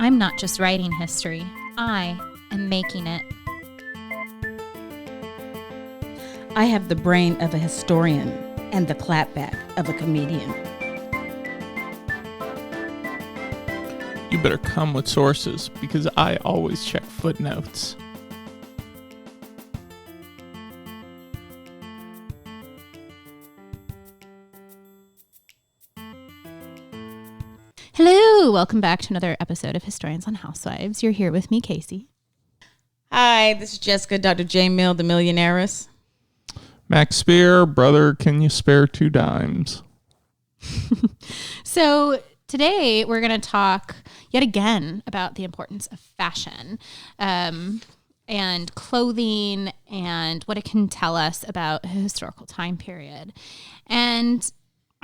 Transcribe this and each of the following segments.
I'm not just writing history, I am making it. I have the brain of a historian and the clapback of a comedian. You better come with sources because I always check footnotes. Hello, welcome back to another episode of Historians on Housewives. You're here with me, Casey. Hi, this is Jessica, Dr. J. Mill, the Millionaires. Max Spear, brother, can you spare 2 dimes? So today we're going to talk yet again about the importance of fashion and clothing and what it can tell us about a historical time period. And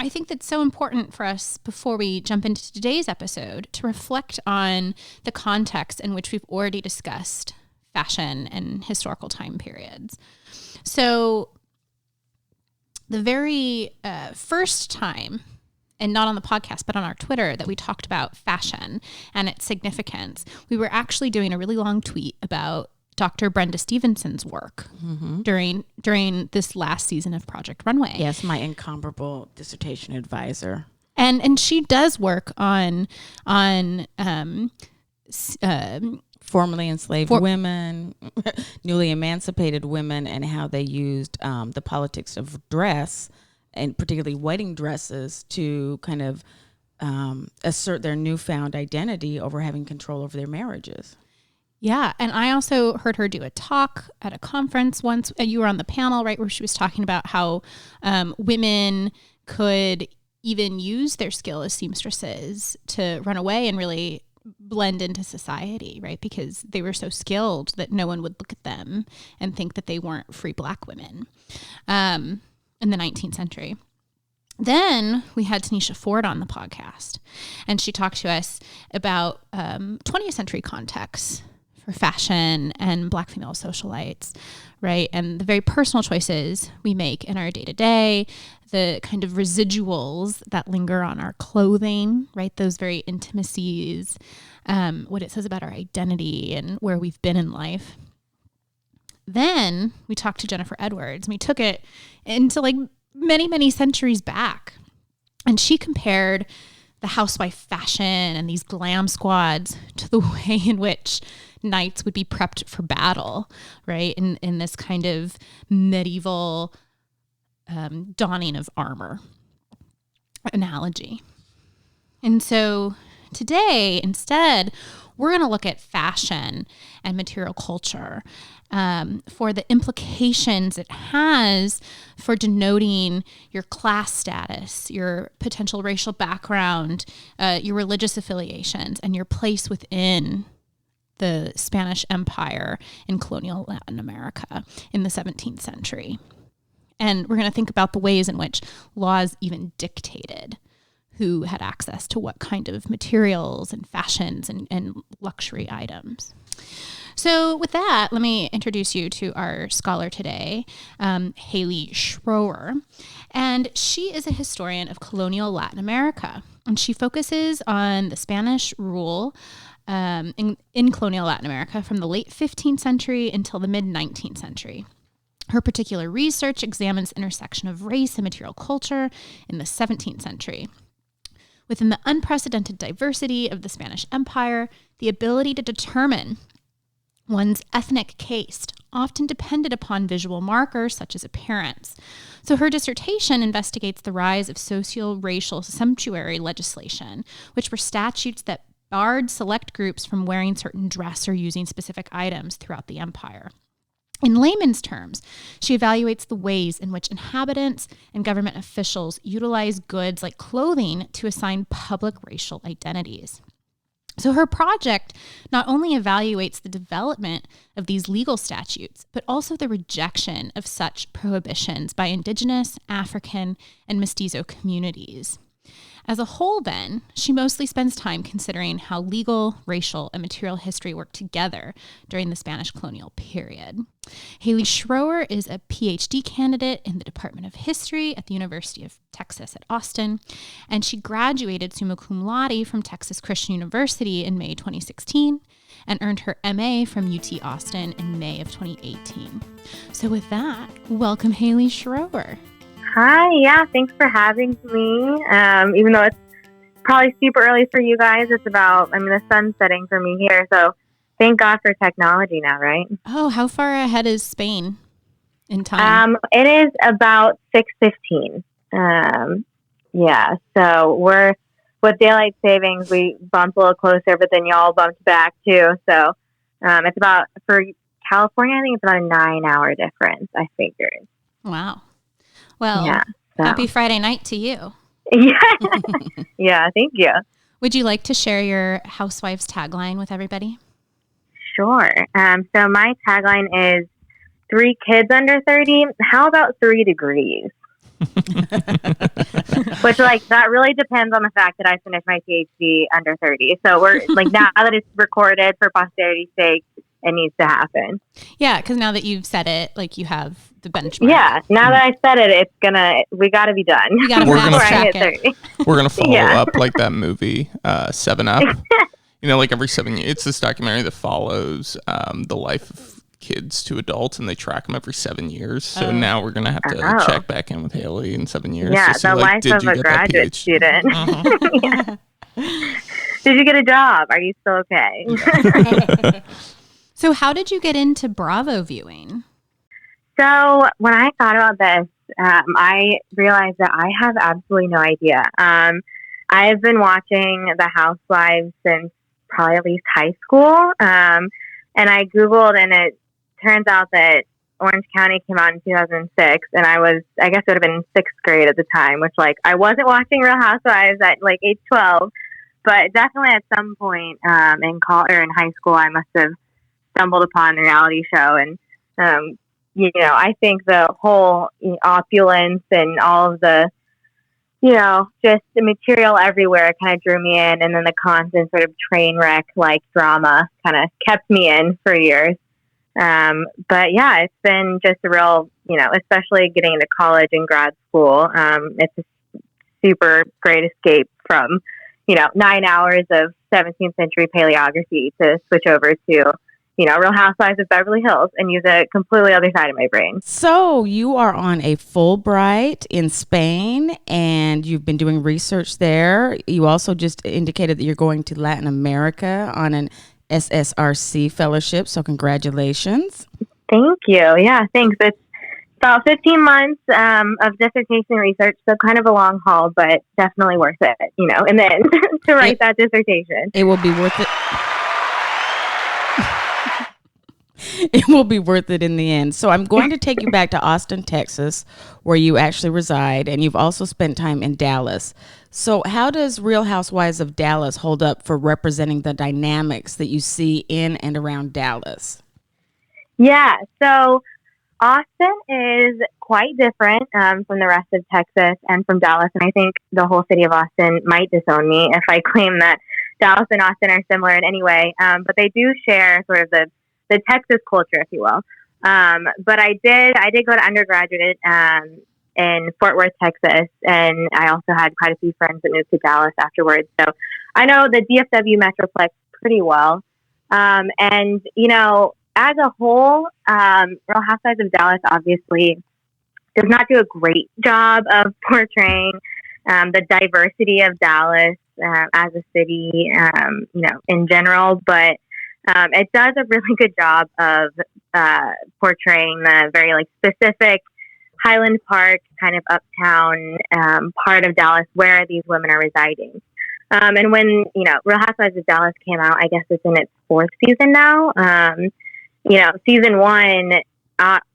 I think that's so important for us before we jump into today's episode to reflect on the context in which we've already discussed fashion and historical time periods. So the very first time, and not on the podcast, but on our Twitter, that we talked about fashion and its significance, we were actually doing a really long tweet about Dr. Brenda Stevenson's work during this last season of Project Runway. Yes, my incomparable dissertation advisor. And she does work on formerly enslaved women, newly emancipated women, and how they used the politics of dress, and particularly wedding dresses, to kind of assert their newfound identity over having control over their marriages. Yeah. And I also heard her do a talk at a conference once. You were on the panel, right, where she was talking about how women could even use their skill as seamstresses to run away and really blend into society, right? Because they were so skilled that no one would look at them and think that they weren't free Black women in the 19th century. Then we had Tanisha Ford on the podcast, and she talked to us about 20th century contexts for fashion and Black female socialites, right? And the very personal choices we make in our day-to-day, the kind of residuals that linger on our clothing, right? Those very intimacies, what it says about our identity and where we've been in life. Then we talked to Jennifer Edwards, and we took it into like many, many centuries back. And she compared the housewife fashion and these glam squads to the way in which knights would be prepped for battle, right? In this kind of medieval donning of armor analogy. And so today, instead, we're going to look at fashion and material culture for the implications it has for denoting your class status, your potential racial background, your religious affiliations, and your place within the Spanish Empire in colonial Latin America in the 17th century. And we're going to think about the ways in which laws even dictated who had access to what kind of materials and fashions and luxury items. So with that, let me introduce you to our scholar today, Haley Schroer. And she is a historian of colonial Latin America. And she focuses on the Spanish rule in colonial Latin America from the late 15th century until the mid-19th century. Her particular research examines the intersection of race and material culture in the 17th century. Within the unprecedented diversity of the Spanish Empire, the ability to determine one's ethnic caste often depended upon visual markers such as appearance. So her dissertation investigates the rise of socio-racial sumptuary legislation, which were statutes that barred select groups from wearing certain dress or using specific items throughout the empire. In layman's terms, she evaluates the ways in which inhabitants and government officials utilize goods like clothing to assign public racial identities. So her project not only evaluates the development of these legal statutes, but also the rejection of such prohibitions by Indigenous, African, and Mestizo communities. As a whole, then, she mostly spends time considering how legal, racial, and material history work together during the Spanish colonial period. Haley Schroer is a PhD candidate in the Department of History at the University of Texas at Austin, and she graduated summa cum laude from Texas Christian University in May 2016 and earned her MA from UT Austin in May of 2018. So with that, welcome Haley Schroer. Hi, yeah, thanks for having me. Even though it's probably super early for you guys, the sun's setting for me here. So thank God for technology now, right? Oh, how far ahead is Spain in time? It is about 6:15. So we're, with daylight savings, we bumped a little closer, but then y'all bumped back too. So it's about, for California, I think it's about a 9-hour difference, I figured. Wow. Well, happy Friday night to you. Yeah. Yeah, thank you. Would you like to share your Housewives tagline with everybody? Sure. So my tagline is 3 kids under 30. How about 3 degrees? Which, that really depends on the fact that I finished my PhD under 30. So we're now that it's recorded for posterity's sake, it needs to happen. Yeah, because now that you've said it, you have the benchmark. Yeah, now that I said it, we got to be done. You got to fast track it. We're going to follow up like that movie, 7 Up. Every 7 years. It's this documentary that follows the life of kids to adults, and they track them every 7 years. So now we're going to have to check back in with Haley in 7 years. Yeah, to see, the life of a graduate student. Yeah. Did you get a job? Are you still okay? Yeah. So how did you get into Bravo viewing? So when I thought about this, I realized that I have absolutely no idea. I've been watching The Housewives since probably at least high school. And I Googled, and it turns out that Orange County came out in 2006. And I guess it would have been in 6th grade at the time, which I wasn't watching Real Housewives at age 12. But definitely at some point in high school, I must have stumbled upon the reality show. And, I think the whole opulence and all of the, just the material everywhere kind of drew me in. And then the constant sort of train wreck drama kind of kept me in for years. But yeah, it's been just a real, especially getting into college and grad school. It's a super great escape from, 9 hours of 17th century paleography to switch over to, Real Housewives of Beverly Hills and use a completely other side of my brain. So you are on a Fulbright in Spain, and you've been doing research there. You also just indicated that you're going to Latin America on an SSRC fellowship. So congratulations. Thank you. Yeah, thanks. It's about 15 months of dissertation research, so kind of a long haul, but definitely worth it, and then to write that dissertation. It will be worth it. It will be worth it in the end. So I'm going to take you back to Austin, Texas, where you actually reside, and you've also spent time in Dallas. So how does Real Housewives of Dallas hold up for representing the dynamics that you see in and around Dallas? Yeah, so Austin is quite different from the rest of Texas and from Dallas, and I think the whole city of Austin might disown me if I claim that Dallas and Austin are similar in any way, but they do share sort of the Texas culture, if you will. But I did go to undergraduate in Fort Worth, Texas, and I also had quite a few friends that moved to Dallas afterwards. So I know the DFW Metroplex pretty well. And, as a whole, Real Housewives of Dallas obviously does not do a great job of portraying the diversity of Dallas as a city, in general, but it does a really good job of portraying the very specific Highland Park kind of uptown part of Dallas where these women are residing. And when, Real Housewives of Dallas came out, I guess it's in its 4th season now. Season 1,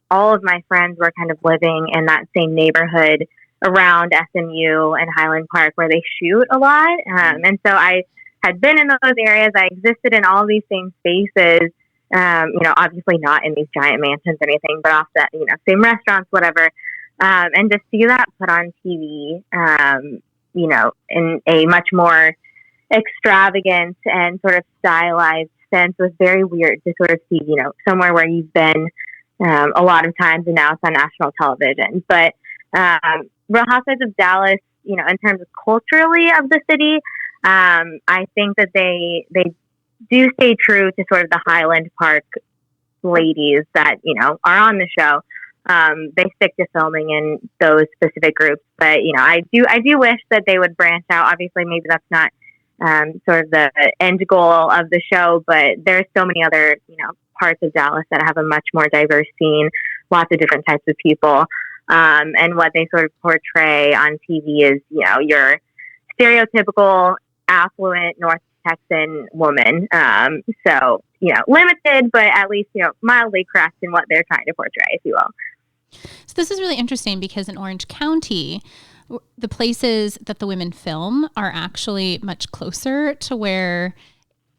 all of my friends were kind of living in that same neighborhood around SMU and Highland Park where they shoot a lot. And so I had been in those areas. I existed in all these same spaces, obviously not in these giant mansions or anything, but off the, same restaurants, whatever. And to see that put on TV, in a much more extravagant and sort of stylized sense was very weird to sort of see, somewhere where you've been a lot of times and now it's on national television. But Real Housewives of Dallas, in terms of culturally of the city, I think that they do stay true to sort of the Highland Park ladies that, are on the show. They stick to filming in those specific groups. But, I do wish that they would branch out. Obviously, maybe that's not sort of the end goal of the show, but there's so many other, parts of Dallas that have a much more diverse scene, lots of different types of people. And what they sort of portray on TV is, your stereotypical affluent North Texan woman. So, limited, but at least, mildly correct in what they're trying to portray, if you will. So this is really interesting because in Orange County, the places that the women film are actually much closer to where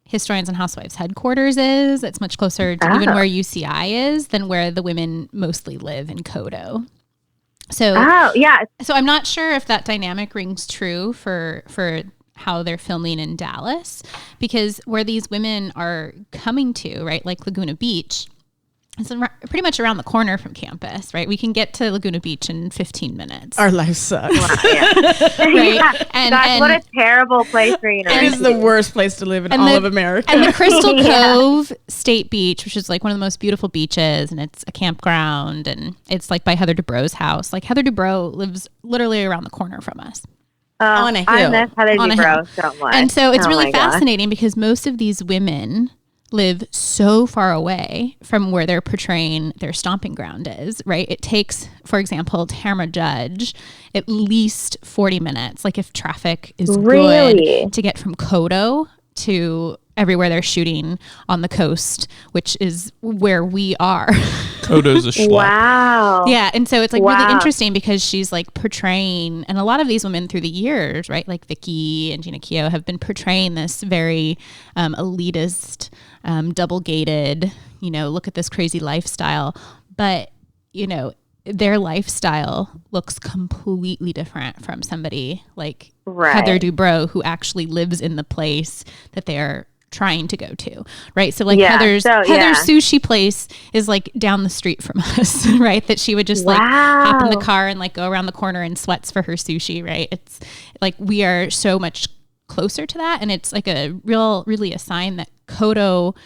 Historians and Housewives headquarters is. It's much closer to even where UCI is than where the women mostly live in Codo. So, so I'm not sure if that dynamic rings true for how they're filming in Dallas, because where these women are coming to, right, like Laguna Beach, it's pretty much around the corner from campus, right? We can get to Laguna Beach in 15 minutes. Our life sucks. Wow, right? And what a terrible place for university. It is the worst place to live in all of America. And the Crystal Cove State Beach, which is like one of the most beautiful beaches, and it's a campground, and it's like by Heather Dubrow's house. Like Heather Dubrow lives literally around the corner from us. On a hill. I miss Heather Dubrow so much. And so it's really fascinating because most of these women live so far away from where they're portraying their stomping ground is, right? It takes, for example, Tamara Judge at least 40 minutes, like if traffic is good, to get from Codo to everywhere they're shooting on the coast, which is where we are. Codo's a schlep. Wow. Yeah. And so it's like really interesting because she's like portraying, and a lot of these women through the years, right? Like Vicky and Gina Keogh have been portraying this very elitist, double-gated, look at this crazy lifestyle. But, their lifestyle looks completely different from somebody like Heather Dubrow, who actually lives in the place that they are trying to go to, right? So like Heather's sushi place is like down the street from us, right? That she would just like hop in the car and like go around the corner in sweats for her sushi, right? It's like we are so much closer to that, and it's like really a sign that Codo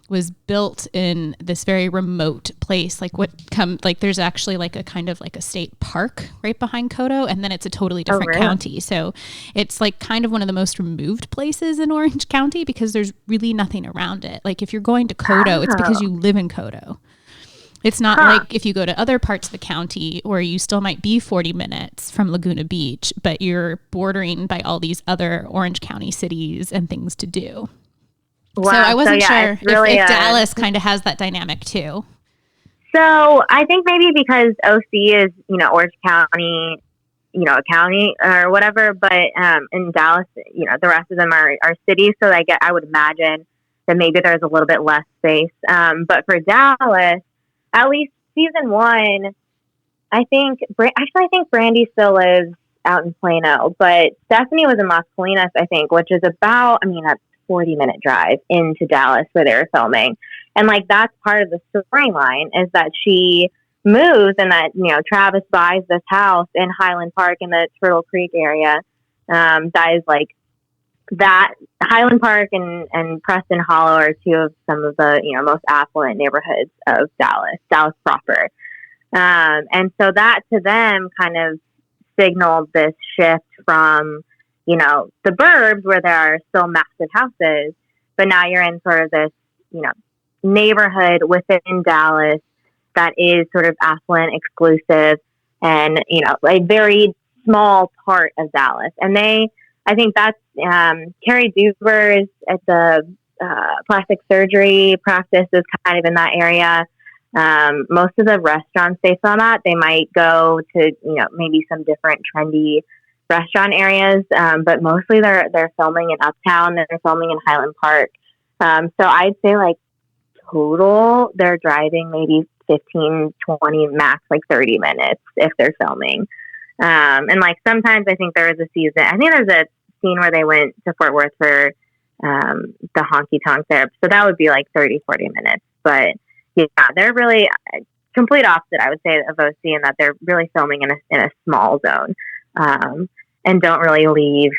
was built in this very remote place. There's actually like a kind of like a state park right behind Codo, and then it's a totally different county. So it's like kind of one of the most removed places in Orange County because there's really nothing around it. Like if you're going to Codo, it's because you live in Codo. It's not like if you go to other parts of the county where you still might be 40 minutes from Laguna Beach, but you're bordering by all these other Orange County cities and things to do. Wow. So I wasn't sure really, if Dallas kind of has that dynamic too. So I think maybe because OC is, Orange County, a county or whatever, but in Dallas, the rest of them are cities. So I would imagine that maybe there's a little bit less space. But for Dallas, at least season 1, I think Brandy still lives out in Plano, but Stephanie was in Las Colinas, I think, which is about, a 40-minute drive into Dallas where they were filming. And like, that's part of the storyline is that she moves and that, Travis buys this house in Highland Park in the Turtle Creek area. That is like that Highland Park and Preston Hollow are two of some of the, most affluent neighborhoods of Dallas proper. And so that to them kind of signaled this shift from, the burbs where there are still massive houses, but now you're in sort of this, neighborhood within Dallas that is sort of affluent, exclusive, and, a very small part of Dallas. And I think that's Carrie Dubers at the plastic surgery practice is kind of in that area. Most of the restaurants they film at, they might go to, maybe some different trendy restaurant areas, but mostly they're filming in Uptown, they're filming in Highland Park. So I'd say like total, they're driving maybe 15, 20, max like 30 minutes if they're filming. And like sometimes I think there was a season. I think there's a scene where they went to Fort Worth for the honky tonk there. So that would be like 30, 40 minutes. But yeah, they're really complete opposite, I would say, of OC in that they're really filming in a small zone, and don't really leave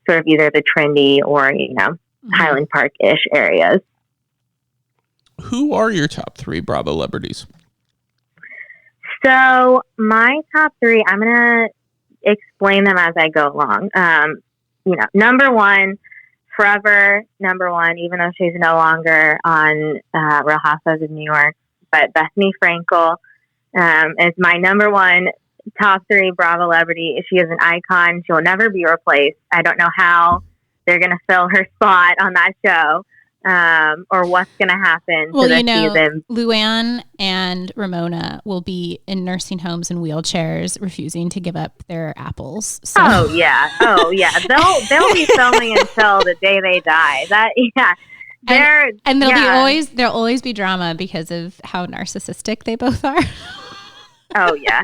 sort of either the trendy or, Highland Park-ish areas. Who are your top 3 Bravo celebrities? So my top 3, I'm going to explain them as I go along. Number 1, forever number 1, even though she's no longer on Real Housewives of New York, but Bethany Frankel is my number 1 top 3 Bravo celebrity. She is an icon. She will never be replaced. I don't know how they're going to fill her spot on that show, or what's going to happen to this season. Luann and Ramona will be in nursing homes and wheelchairs, refusing to give up their apples. So. Oh yeah. They'll be filming until the day they die. There'll always be drama because of how narcissistic they both are. Oh yeah.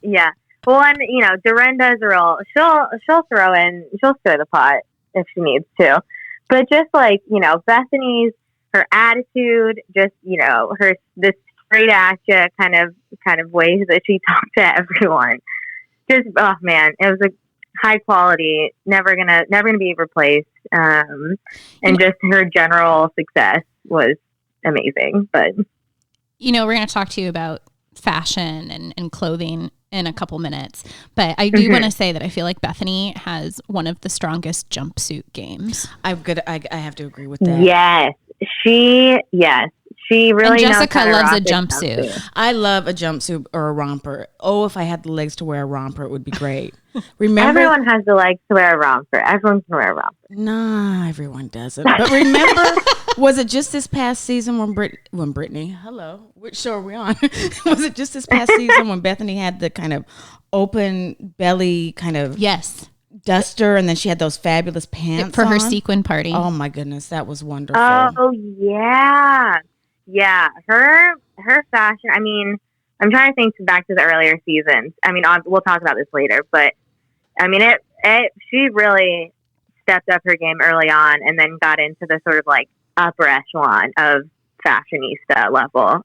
Yeah. Well, and Dorinda's a real. She'll stir the pot if she needs to, but just like Bethany's, her attitude, just her this straight at you kind of ways that she talked to everyone. Just oh man, it was a high quality, never gonna be replaced. And just her general success was amazing. But we're gonna talk to you about fashion and clothing in a couple minutes, but I do want to say that I feel like Bethany has one of the strongest jumpsuit games. I have to agree with that. Yes, she really. And Jessica loves a jumpsuit. I love a jumpsuit or a romper. Oh, if I had the legs to wear a romper, it would be great. Remember, everyone has the legs to wear a romper. Everyone can wear a romper. Nah, everyone doesn't. But remember, was it just this past season when Brittany? Hello, which show are we on? Was it just this past season when Bethany had the kind of open belly kind of duster, and then she had those fabulous pants for on? her sequin party? Oh my goodness, that was wonderful. Oh yeah. Yeah, her fashion. I mean, I'm trying to think back to the earlier seasons. I mean, we'll talk about this later, but I mean, she really stepped up her game early on, and then got into the sort of like upper echelon of fashionista level.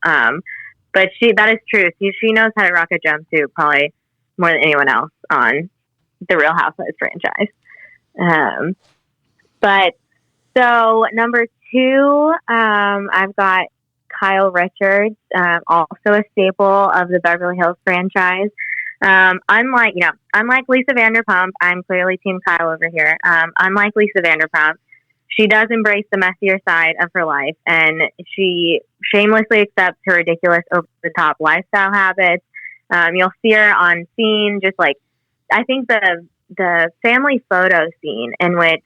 But that is true. She knows how to rock a jumpsuit probably more than anyone else on the Real Housewives franchise. But so number 2, I've got Kyle Richards, also a staple of the Beverly Hills franchise. Unlike Lisa Vanderpump, I'm clearly Team Kyle over here. Unlike Lisa Vanderpump, she does embrace the messier side of her life, and she shamelessly accepts her ridiculous, over-the-top lifestyle habits. You'll see her on scene, just like, I think the family photo scene in which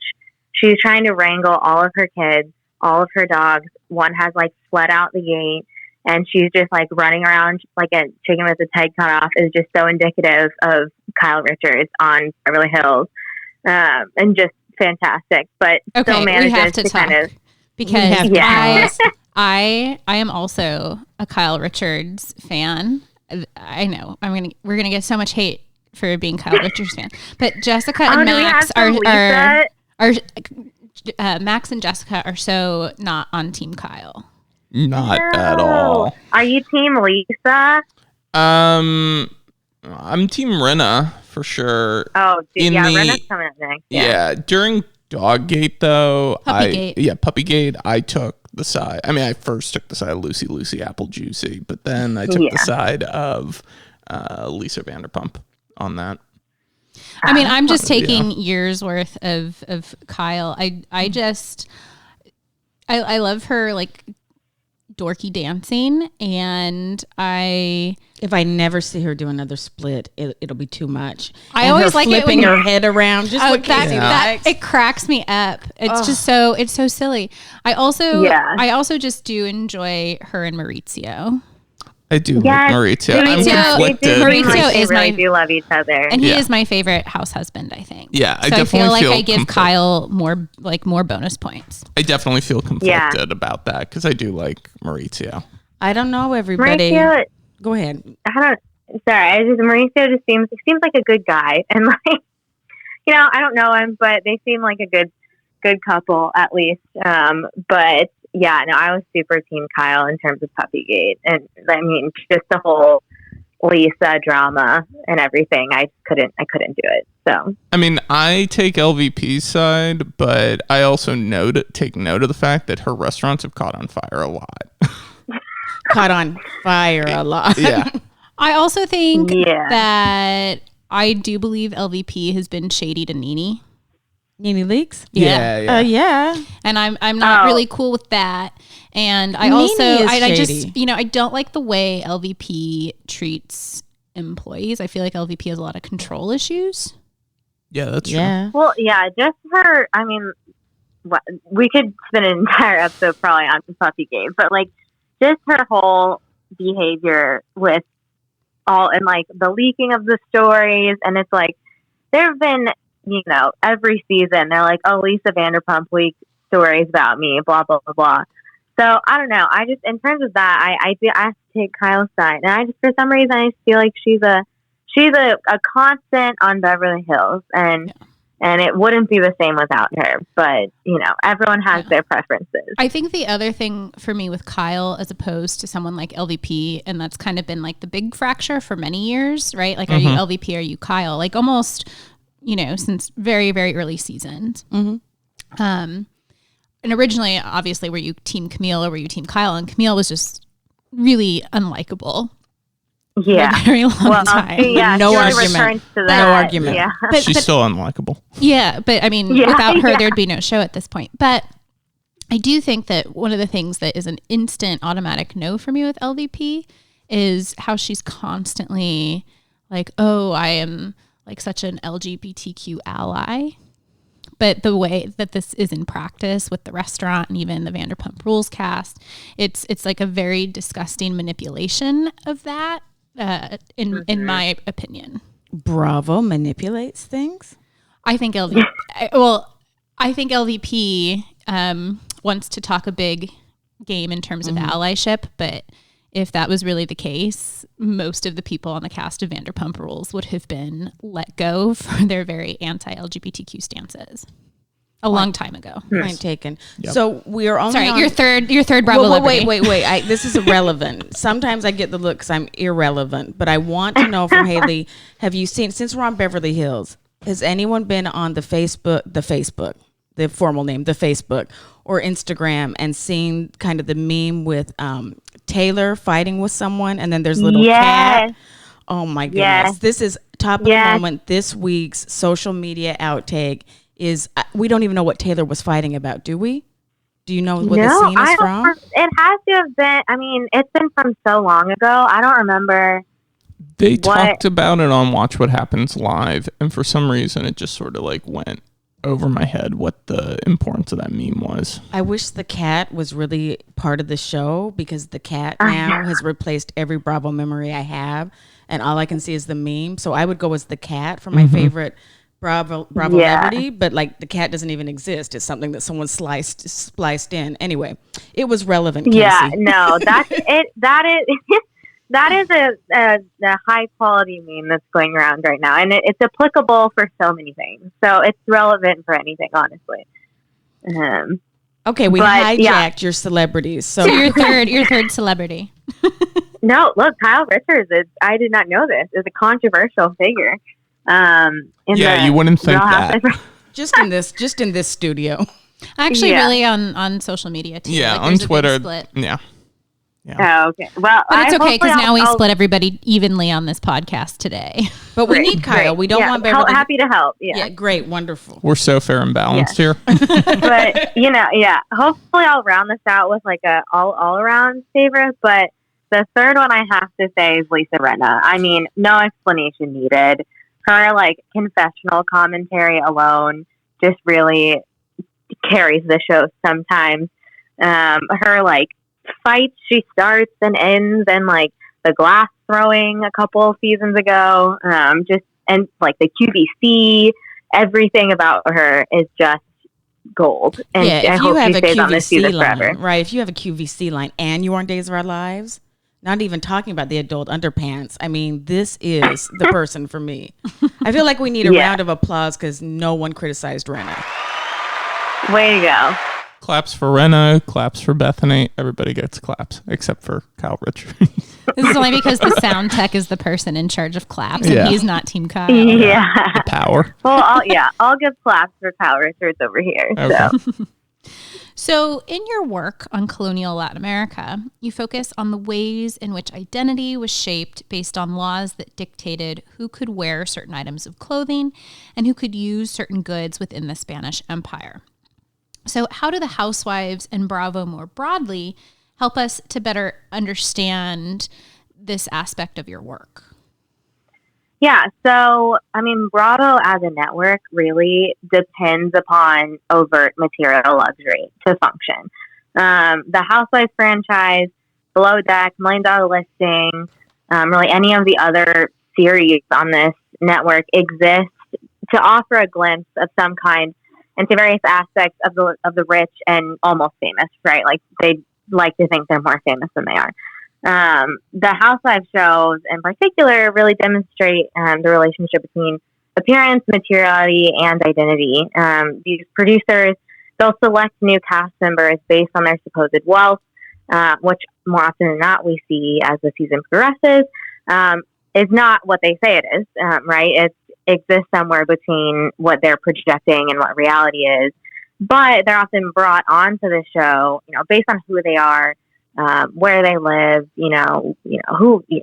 she's trying to wrangle all of her kids, all of her dogs. One has like fled out the gate, and she's just like running around like a chicken with its head cut off, is just so indicative of Kyle Richards on Beverly Hills, and just fantastic. But still manages to kind of, because I am also a Kyle Richards fan. I know we're gonna get so much hate for being Kyle Richards fan, but Jessica and Max are Max and Jessica are so not on Team Kyle. Not at all. Are you Team Lisa? I'm Team Rinna for sure. Oh, dude, Rinna's coming up next. Yeah, during Doggate though, Puppygate, I took the side. I mean, I first took the side of Lucy Apple Juicy, but then I took the side of Lisa Vanderpump on that. I mean, I'm just taking years worth of Kyle. I love her like dorky dancing, and if I never see her do another split, it'll be too much. I always like flipping her head around. Just it cracks me up. It's just so silly. I also just do enjoy her and Maurizio. I do like Maurizio. I'm conflicted. Maurizio do love each other, and he is my favorite house husband, I think. Yeah, I feel like I give Kyle more bonus points. I definitely feel conflicted about that because I do like Maurizio. I don't know everybody. Go ahead. sorry, Mauricio just seems like a good guy, and like, I don't know him, but they seem like a good couple at least. But yeah, no, I was super team Kyle in terms of Puppygate, and I mean, just the whole Lisa drama and everything. I couldn't do it. So I mean, I take LVP's side, but I also take note of the fact that her restaurants have caught on fire a lot. Caught on fire a lot. Yeah. I also think that I do believe LVP has been shady to Nene. Nene Leakes? Yeah. Yeah. And I'm not really cool with that. And I also I just I don't like the way LVP treats employees. I feel like LVP has a lot of control issues. Yeah, that's true. Yeah. Well, yeah, just her. I mean, we could spend an entire episode probably on Puppygate, but like just her whole behavior with all and like the leaking of the stories, and it's like there have been every season they're like, oh, Lisa Vanderpump leaked stories about me, blah blah blah blah. So I don't know. I just in terms of that, I have to take Kyle's side, and I just for some reason I just feel like she's a constant on Beverly Hills, and it wouldn't be the same without her. But everyone has their preferences. I think the other thing for me with Kyle, as opposed to someone like LVP, and that's kind of been like the big fracture for many years, right? Like, are you LVP? Are you Kyle? Like almost, since very, very early seasons. Mm-hmm. And originally, obviously, were you team Camille or were you team Kyle? And Camille was just really unlikable. Yeah, for a very long time. Yeah, no argument. No argument. Yeah. But She's still unlikable. Yeah, but I mean, without her, there'd be no show at this point. But I do think that one of the things that is an instant automatic no for me with LVP is how she's constantly like, oh, I am like such an LGBTQ ally. But the way that this is in practice with the restaurant and even the Vanderpump Rules cast, it's like a very disgusting manipulation of that. In my opinion, Bravo manipulates things. I think LVP wants to talk a big game in terms of allyship, but if that was really the case, most of the people on the cast of Vanderpump Rules would have been let go for their very anti-LGBTQ stances a long time ago. Point taken. Yep. So we are only Sorry, your third Bravo. Well, wait. This is irrelevant. Sometimes I get the look because I'm irrelevant, but I want to know from Haley, have you seen, since we're on Beverly Hills, has anyone been on the formal name, the Facebook or Instagram, and seen kind of the meme with Taylor fighting with someone and then there's a little cat? Oh my goodness. Yes. This is top of the moment. This week's social media outtake is we don't even know what Taylor was fighting about, do we? Do you know what the scene is from? It has to have been, I mean, it's been from so long ago. I don't remember. They talked about it on Watch What Happens Live, and for some reason it just sort of like went over my head what the importance of that meme was. I wish the cat was really part of the show, because the cat now has replaced every Bravo memory I have, and all I can see is the meme. So I would go as the cat for my favorite Bravo celebrity, but like the cat doesn't even exist. It's something that someone spliced in. Anyway, it was relevant. Casey. Yeah, no, that's it. That is a high quality meme that's going around right now, and it's applicable for so many things. So it's relevant for anything, honestly. Okay, we hijacked your celebrities. So your third celebrity. No, look, Kyle Richards. I did not know this. Is a controversial figure. You wouldn't think that. just in this studio. Actually, really on social media too. Yeah, like, on Twitter. Yeah. Oh, okay. Well, but it's okay because now we split everybody evenly on this podcast today. But we need Kyle. We don't want Beverly. Happy to help. Yeah, great, wonderful. We're so fair and balanced here. But hopefully I'll round this out with like a all around favorite. But the third one I have to say is Lisa Rinna. I mean, no explanation needed. Her like confessional commentary alone just really carries the show sometimes. Her like fights she starts and ends, and like the glass throwing a couple of seasons ago, and like the QVC, everything about her is just gold. And if I you hope have she a stays on this QVC season line, forever. Right? If you have a QVC line and you're on Days of Our Lives, Not even talking about the adult underpants. I mean, this is the person for me. I feel like we need a round of applause because no one criticized Rena. Way to go. Claps for Rena, claps for Bethany. Everybody gets claps except for Kyle Richards. This is only because the sound tech is the person in charge of claps, and he's not Team Kyle. Yeah. The power. Well, I'll give claps for Kyle Richards over here. Okay. So in your work on colonial Latin America, you focus on the ways in which identity was shaped based on laws that dictated who could wear certain items of clothing and who could use certain goods within the Spanish Empire. So how do the Housewives and Bravo more broadly help us to better understand this aspect of your work? Yeah, so, I mean, Bravo as a network really depends upon overt material luxury to function. The Housewives franchise, Below Deck, $1 Million Listing, really any of the other series on this network exist to offer a glimpse of some kind into various aspects of the rich and almost famous, right? Like, they like to think they're more famous than they are. The Housewives shows in particular really demonstrate the relationship between appearance, materiality, and identity. These producers, they'll select new cast members based on their supposed wealth, which more often than not we see as the season progresses, is not what they say it is, right? It exists somewhere between what they're projecting and what reality is. But they're often brought onto the show, based on who they are, where they live,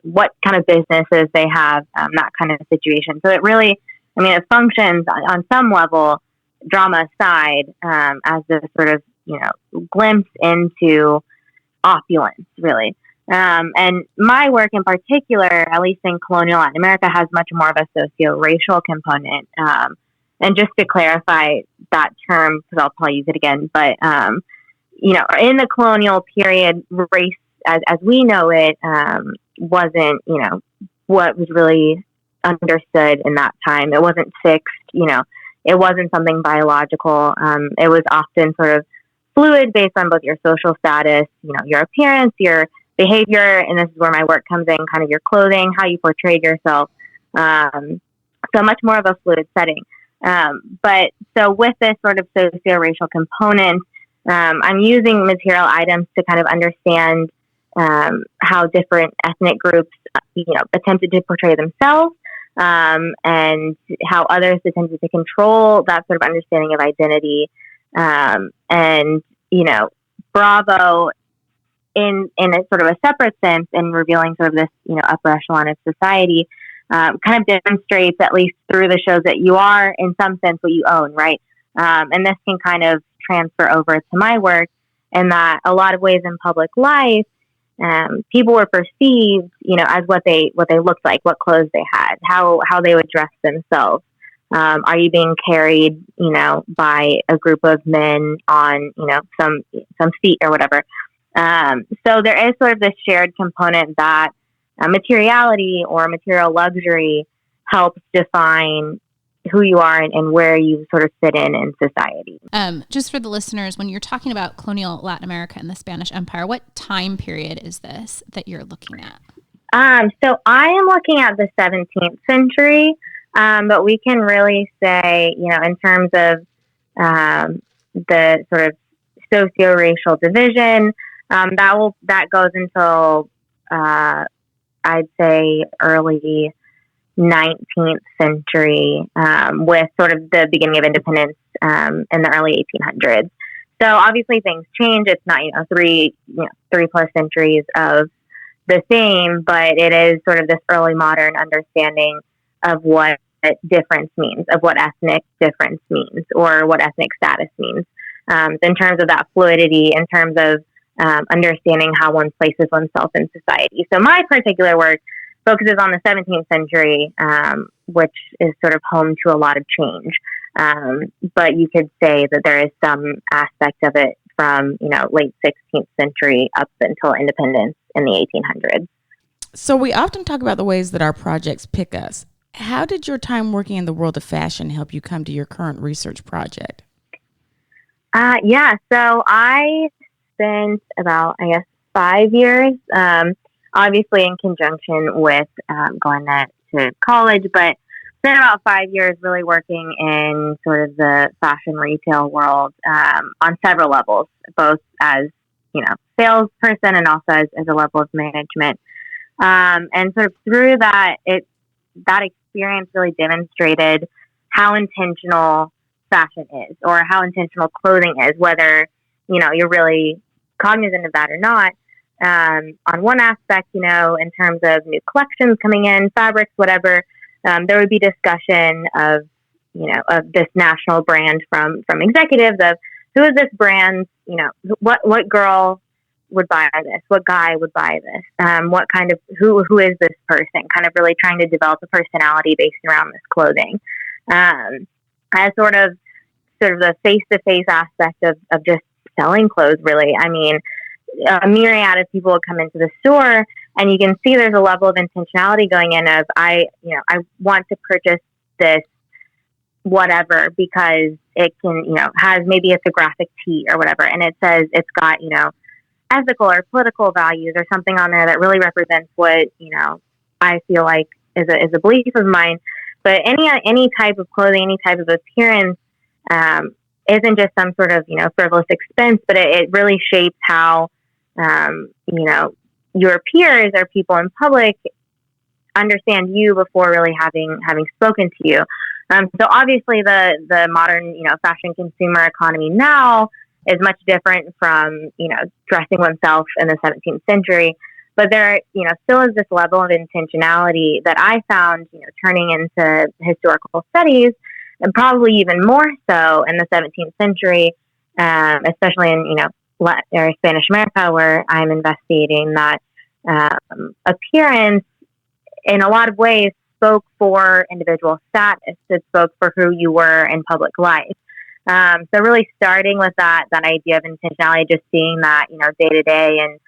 what kind of businesses they have, that kind of situation. So it really, it functions on some level, drama aside, as a sort of, glimpse into opulence, really. And my work in particular, at least in colonial Latin America, has much more of a socio-racial component. And just to clarify that term, because I'll probably use it again, but in the colonial period, race, as we know it, wasn't, what was really understood in that time. It wasn't fixed, it wasn't something biological. It was often sort of fluid based on both your social status, your appearance, your behavior, and this is where my work comes in, kind of your clothing, how you portrayed yourself. So much more of a fluid setting. But so with this sort of socio-racial component, I'm using material items to kind of understand how different ethnic groups, attempted to portray themselves, and how others attempted to control that sort of understanding of identity. And Bravo, in a sort of a separate sense, in revealing sort of this, upper echelon of society, kind of demonstrates, at least through the shows, that you are, in some sense, what you own, right? And this can kind of transfer over to my work, and that a lot of ways in public life, people were perceived, as what they looked like, what clothes they had, how they would dress themselves. Are you being carried, by a group of men on, some feet or whatever? So there is sort of this shared component that materiality or material luxury helps define who you are and where you sort of fit in society. Just for the listeners, when you're talking about colonial Latin America and the Spanish Empire, what time period is this that you're looking at? So I am looking at the 17th century, but we can really say, in terms of the sort of socio-racial division, that goes until I'd say early 19th century, with sort of the beginning of independence in the early 1800s. So obviously things change. It's not three plus centuries of the same, but it is sort of this early modern understanding of what difference means, of what ethnic difference means, or what ethnic status means, in terms of that fluidity, in terms of understanding how one places oneself in society. So my particular work focuses on the 17th century, which is sort of home to a lot of change. But you could say that there is some aspect of it from, late 16th century up until independence in the 1800s. So we often talk about the ways that our projects pick us. How did your time working in the world of fashion help you come to your current research project? So I spent about, 5 years obviously in conjunction with going to college, but spent about 5 years really working in sort of the fashion retail world on several levels, both as, salesperson and also as a level of management. And sort of through that, that experience really demonstrated how intentional fashion is, or how intentional clothing is, whether, you're really cognizant of that or not. On one aspect, in terms of new collections coming in, fabrics, whatever, there would be discussion of this national brand from executives of who is this brand, what girl would buy this, what guy would buy this, what kind of, who is this person, kind of really trying to develop a personality based around this clothing. As sort of the face-to-face aspect of just selling clothes, really. I mean, a myriad of people would come into the store, and you can see there's a level of intentionality going in of, I want to purchase this whatever because it can, has, maybe it's a graphic tee or whatever, and it says it's got, ethical or political values or something on there that really represents what, I feel like is a belief of mine. But any type of clothing, any type of appearance, isn't just some sort of, frivolous expense, but it really shapes how, your peers or people in public understand you before really having spoken to you. So obviously the modern, fashion consumer economy now is much different from, dressing oneself in the 17th century. But there, still is this level of intentionality that I found, turning into historical studies, and probably even more so in the 17th century, especially in, Spanish America, where I'm investigating that appearance in a lot of ways spoke for individual status. It spoke for who you were in public life. So really starting with that idea of intentionality, just seeing that, day to day, and,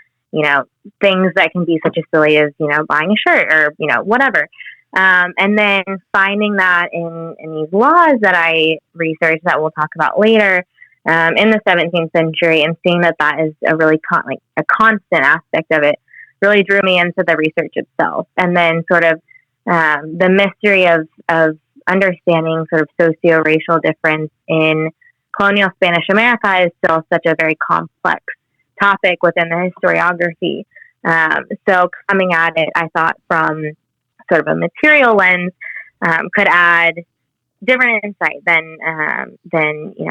things that can be such as silly as, buying a shirt or, whatever. And then finding that in these laws that I researched that we'll talk about later, in the 17th century, and seeing that is a really a constant aspect of it, really drew me into the research itself. And then sort of the mystery of understanding sort of socio-racial difference in colonial Spanish America is still such a very complex topic within the historiography. So coming at it, I thought from sort of a material lens, could add different insight than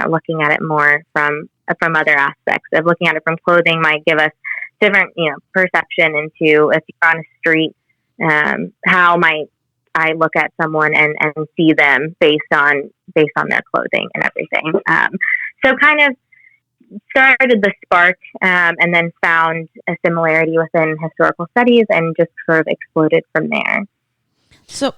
looking at it more from other aspects of looking at it from clothing might give us different perception into, if you're on a street, how might I look at someone and see them based on their clothing and everything. So kind of started the spark, and then found a similarity within historical studies and just sort of exploded from there. So,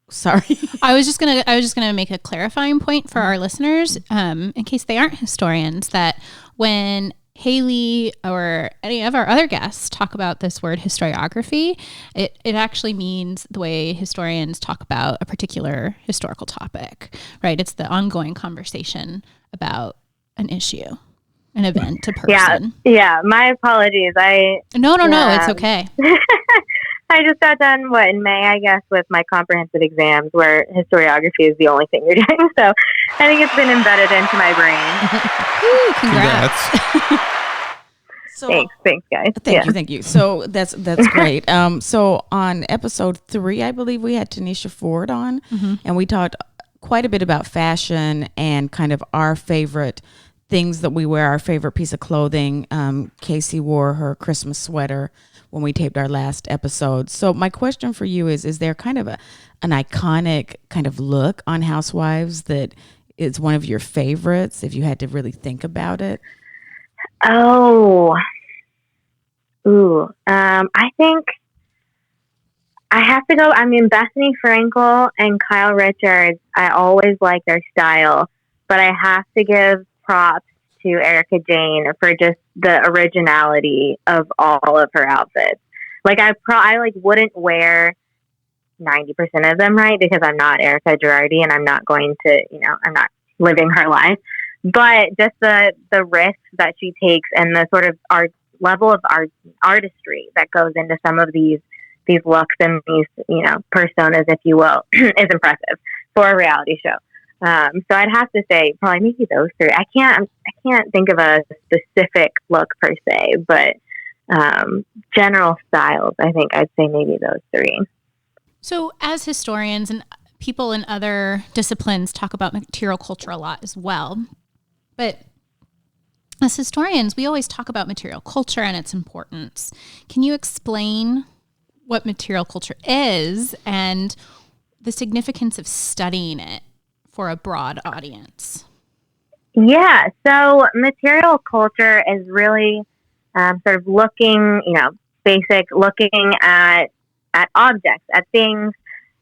sorry. I was just gonna make a clarifying point for our listeners, in case they aren't historians, that when Haley or any of our other guests talk about this word historiography, it actually means the way historians talk about a particular historical topic, right? It's the ongoing conversation about an issue, an event, a person. Yeah. My apologies. No, it's okay. I just got done, in May, I guess, with my comprehensive exams, where historiography is the only thing you're doing. So I think it's been embedded into my brain. Ooh, congrats. So, thanks, guys. Thank you. So that's great. So on episode 3, I believe we had Tanisha Ford on, and we talked quite a bit about fashion and kind of our favorite things that we wear, our favorite piece of clothing. Casey wore her Christmas sweater when we taped our last episode. So my question for you is there kind of an iconic kind of look on Housewives that is one of your favorites, if you had to really think about it? I think I have to go. I mean, Bethany Frankel and Kyle Richards, I always like their style, but I have to give props to Erica Jane for just the originality of all of her outfits. Like I wouldn't wear 90% of them, right? Because I'm not Erica Girardi and I'm not going to, I'm not living her life. But just the risks that she takes and the sort of level of artistry that goes into some of these looks and these, personas, if you will, is impressive for a reality show. So I'd have to say probably maybe those three. I can't think of a specific look per se, but general styles, I think I'd say maybe those three. So as historians and people in other disciplines talk about material culture a lot as well, but as historians, we always talk about material culture and its importance. Can you explain what material culture is and the significance of studying it for a broad audience? Yeah, so material culture is really sort of looking at objects, at things,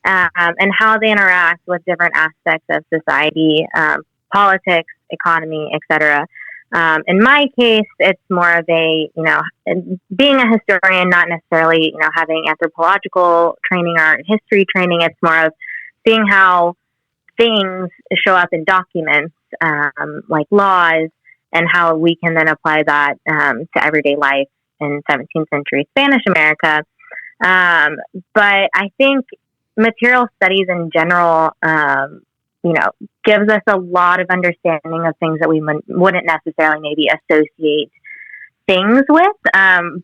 and how they interact with different aspects of society, politics, economy, etc. In my case, it's more of a, being a historian, not necessarily, having anthropological training or history training. It's more of seeing how things show up in documents, like laws, and how we can then apply that to everyday life in 17th century Spanish America. But I think material studies in general, gives us a lot of understanding of things that we wouldn't necessarily maybe associate things with.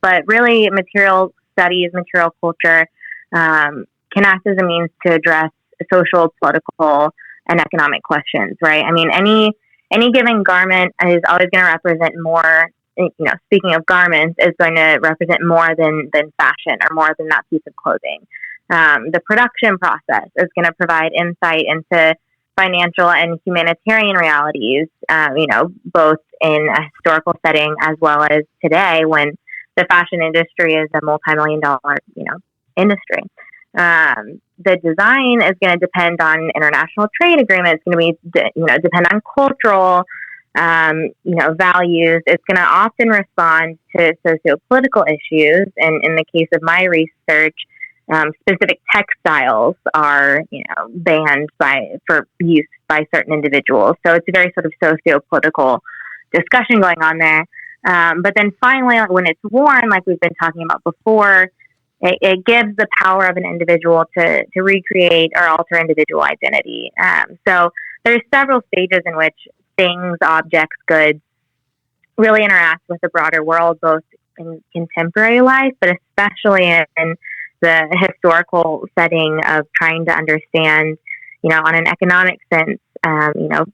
But really, material studies, material culture, can act as a means to address social, political, and economic questions, right? I mean, any given garment is always going to represent more, speaking of garments, is going to represent more than fashion or more than that piece of clothing. The production process is going to provide insight into financial and humanitarian realities, both in a historical setting as well as today when the fashion industry is a multi-million-dollar, industry. The design is going to depend on international trade agreements. It's going to be, depend on cultural, values. It's going to often respond to socio-political issues. And in the case of my research, specific textiles are, banned for use by certain individuals. So it's a very sort of socio-political discussion going on there. But then finally, when it's worn, like we've been talking about before, it gives the power of an individual to recreate or alter individual identity. So there's several stages in which things, objects, goods really interact with the broader world, both in contemporary life, but especially in the historical setting of trying to understand, on an economic sense,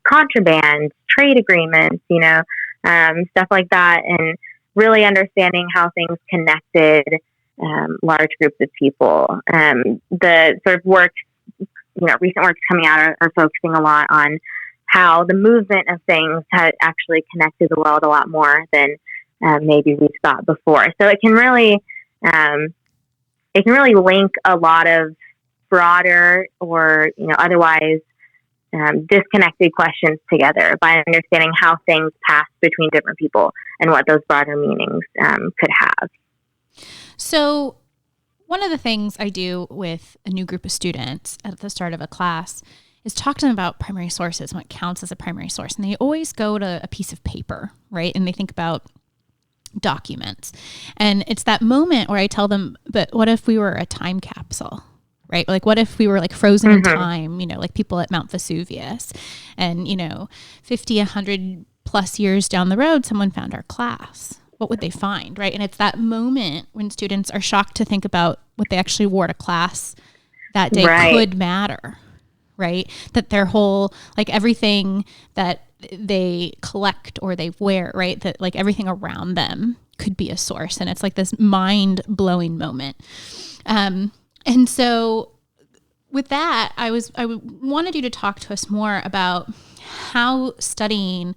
contraband, trade agreements, stuff like that, and really understanding how things connected large groups of people. The sort of work, recent works coming out are focusing a lot on how the movement of things has actually connected the world a lot more than maybe we've thought before. So it can really link a lot of broader or otherwise disconnected questions together by understanding how things pass between different people and what those broader meanings could have. So one of the things I do with a new group of students at the start of a class is talk to them about primary sources, what counts as a primary source. And they always go to a piece of paper, right? And they think about documents. And it's that moment where I tell them, but what if we were a time capsule, right? Like, what if we were like frozen in time, like people at Mount Vesuvius, and, 50, 100 plus years down the road, someone found our class. What would they find, right? And it's that moment when students are shocked to think about what they actually wore to class that day could matter, right? That their whole, like everything that they collect or they wear, right? That like everything around them could be a source. And it's like this mind blowing moment. And so with that, I wanted you to talk to us more about how studying,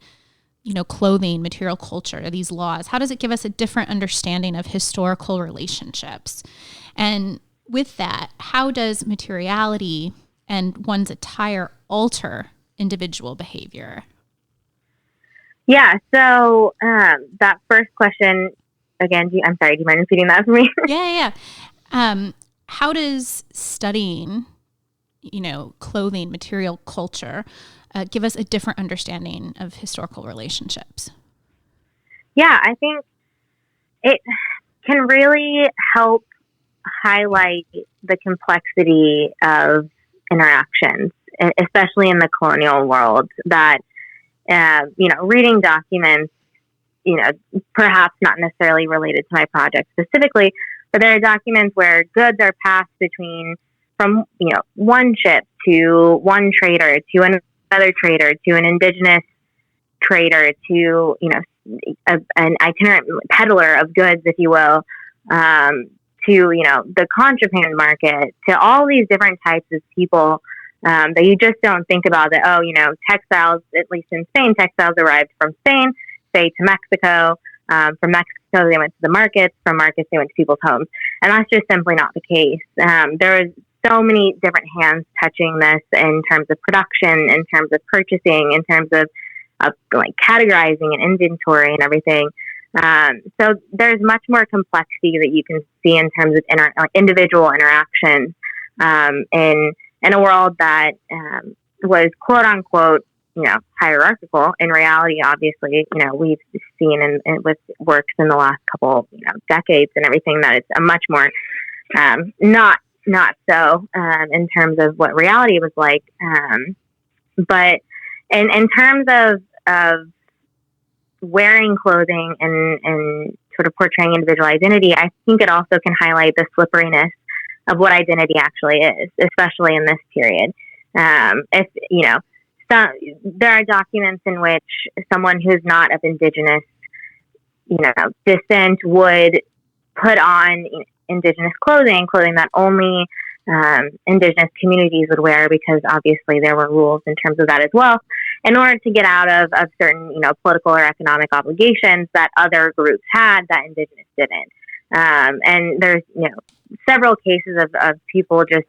clothing, material culture, these laws, how does it give us a different understanding of historical relationships? And with that, how does materiality and one's attire alter individual behavior? Yeah. So that first question, again, do you mind repeating that for me? Yeah. How does studying, clothing, material culture, give us a different understanding of historical relationships? Yeah, I think it can really help highlight the complexity of interactions, especially in the colonial world, that, reading documents, perhaps not necessarily related to my project specifically, but there are documents where goods are passed from one ship to one trader to another trader to an indigenous trader to, an itinerant peddler of goods, if you will, to, the contraband market, to all these different types of people that you just don't think about that, textiles, at least in Spain, textiles arrived from Spain, say to Mexico. From Mexico, they went to the markets. From markets, they went to people's homes. And that's just simply not the case. There is so many different hands touching this in terms of production, in terms of purchasing, in terms of like categorizing and inventory and everything. So there's much more complexity that you can see in terms of individual interactions in a world that was quote unquote, hierarchical. In reality, obviously, we've seen with works in the last couple, decades and everything that it's a much more not so in terms of what reality was like. But in terms of wearing clothing and sort of portraying individual identity, I think it also can highlight the slipperiness of what identity actually is, especially in this period. There are documents in which someone who's not of indigenous, descent would put on indigenous clothing that only indigenous communities would wear, because obviously there were rules in terms of that as well, in order to get out of certain, political or economic obligations that other groups had that indigenous didn't. And there's, several cases of people just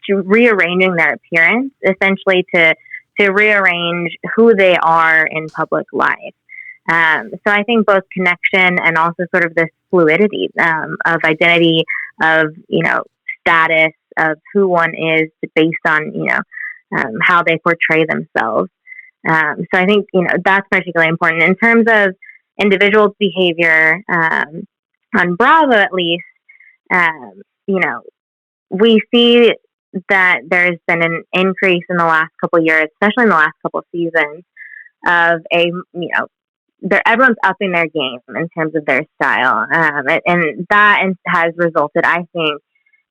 rearranging their appearance, essentially to rearrange who they are in public life. So I think both connection and also sort of this fluidity of identity, of, status, of who one is based on, how they portray themselves. So I think, that's particularly important. In terms of individual behavior, on Bravo at least, we see that there's been an increase in the last couple of years, especially in the last couple of seasons, of everyone's upping their game in terms of their style. And that has resulted, I think,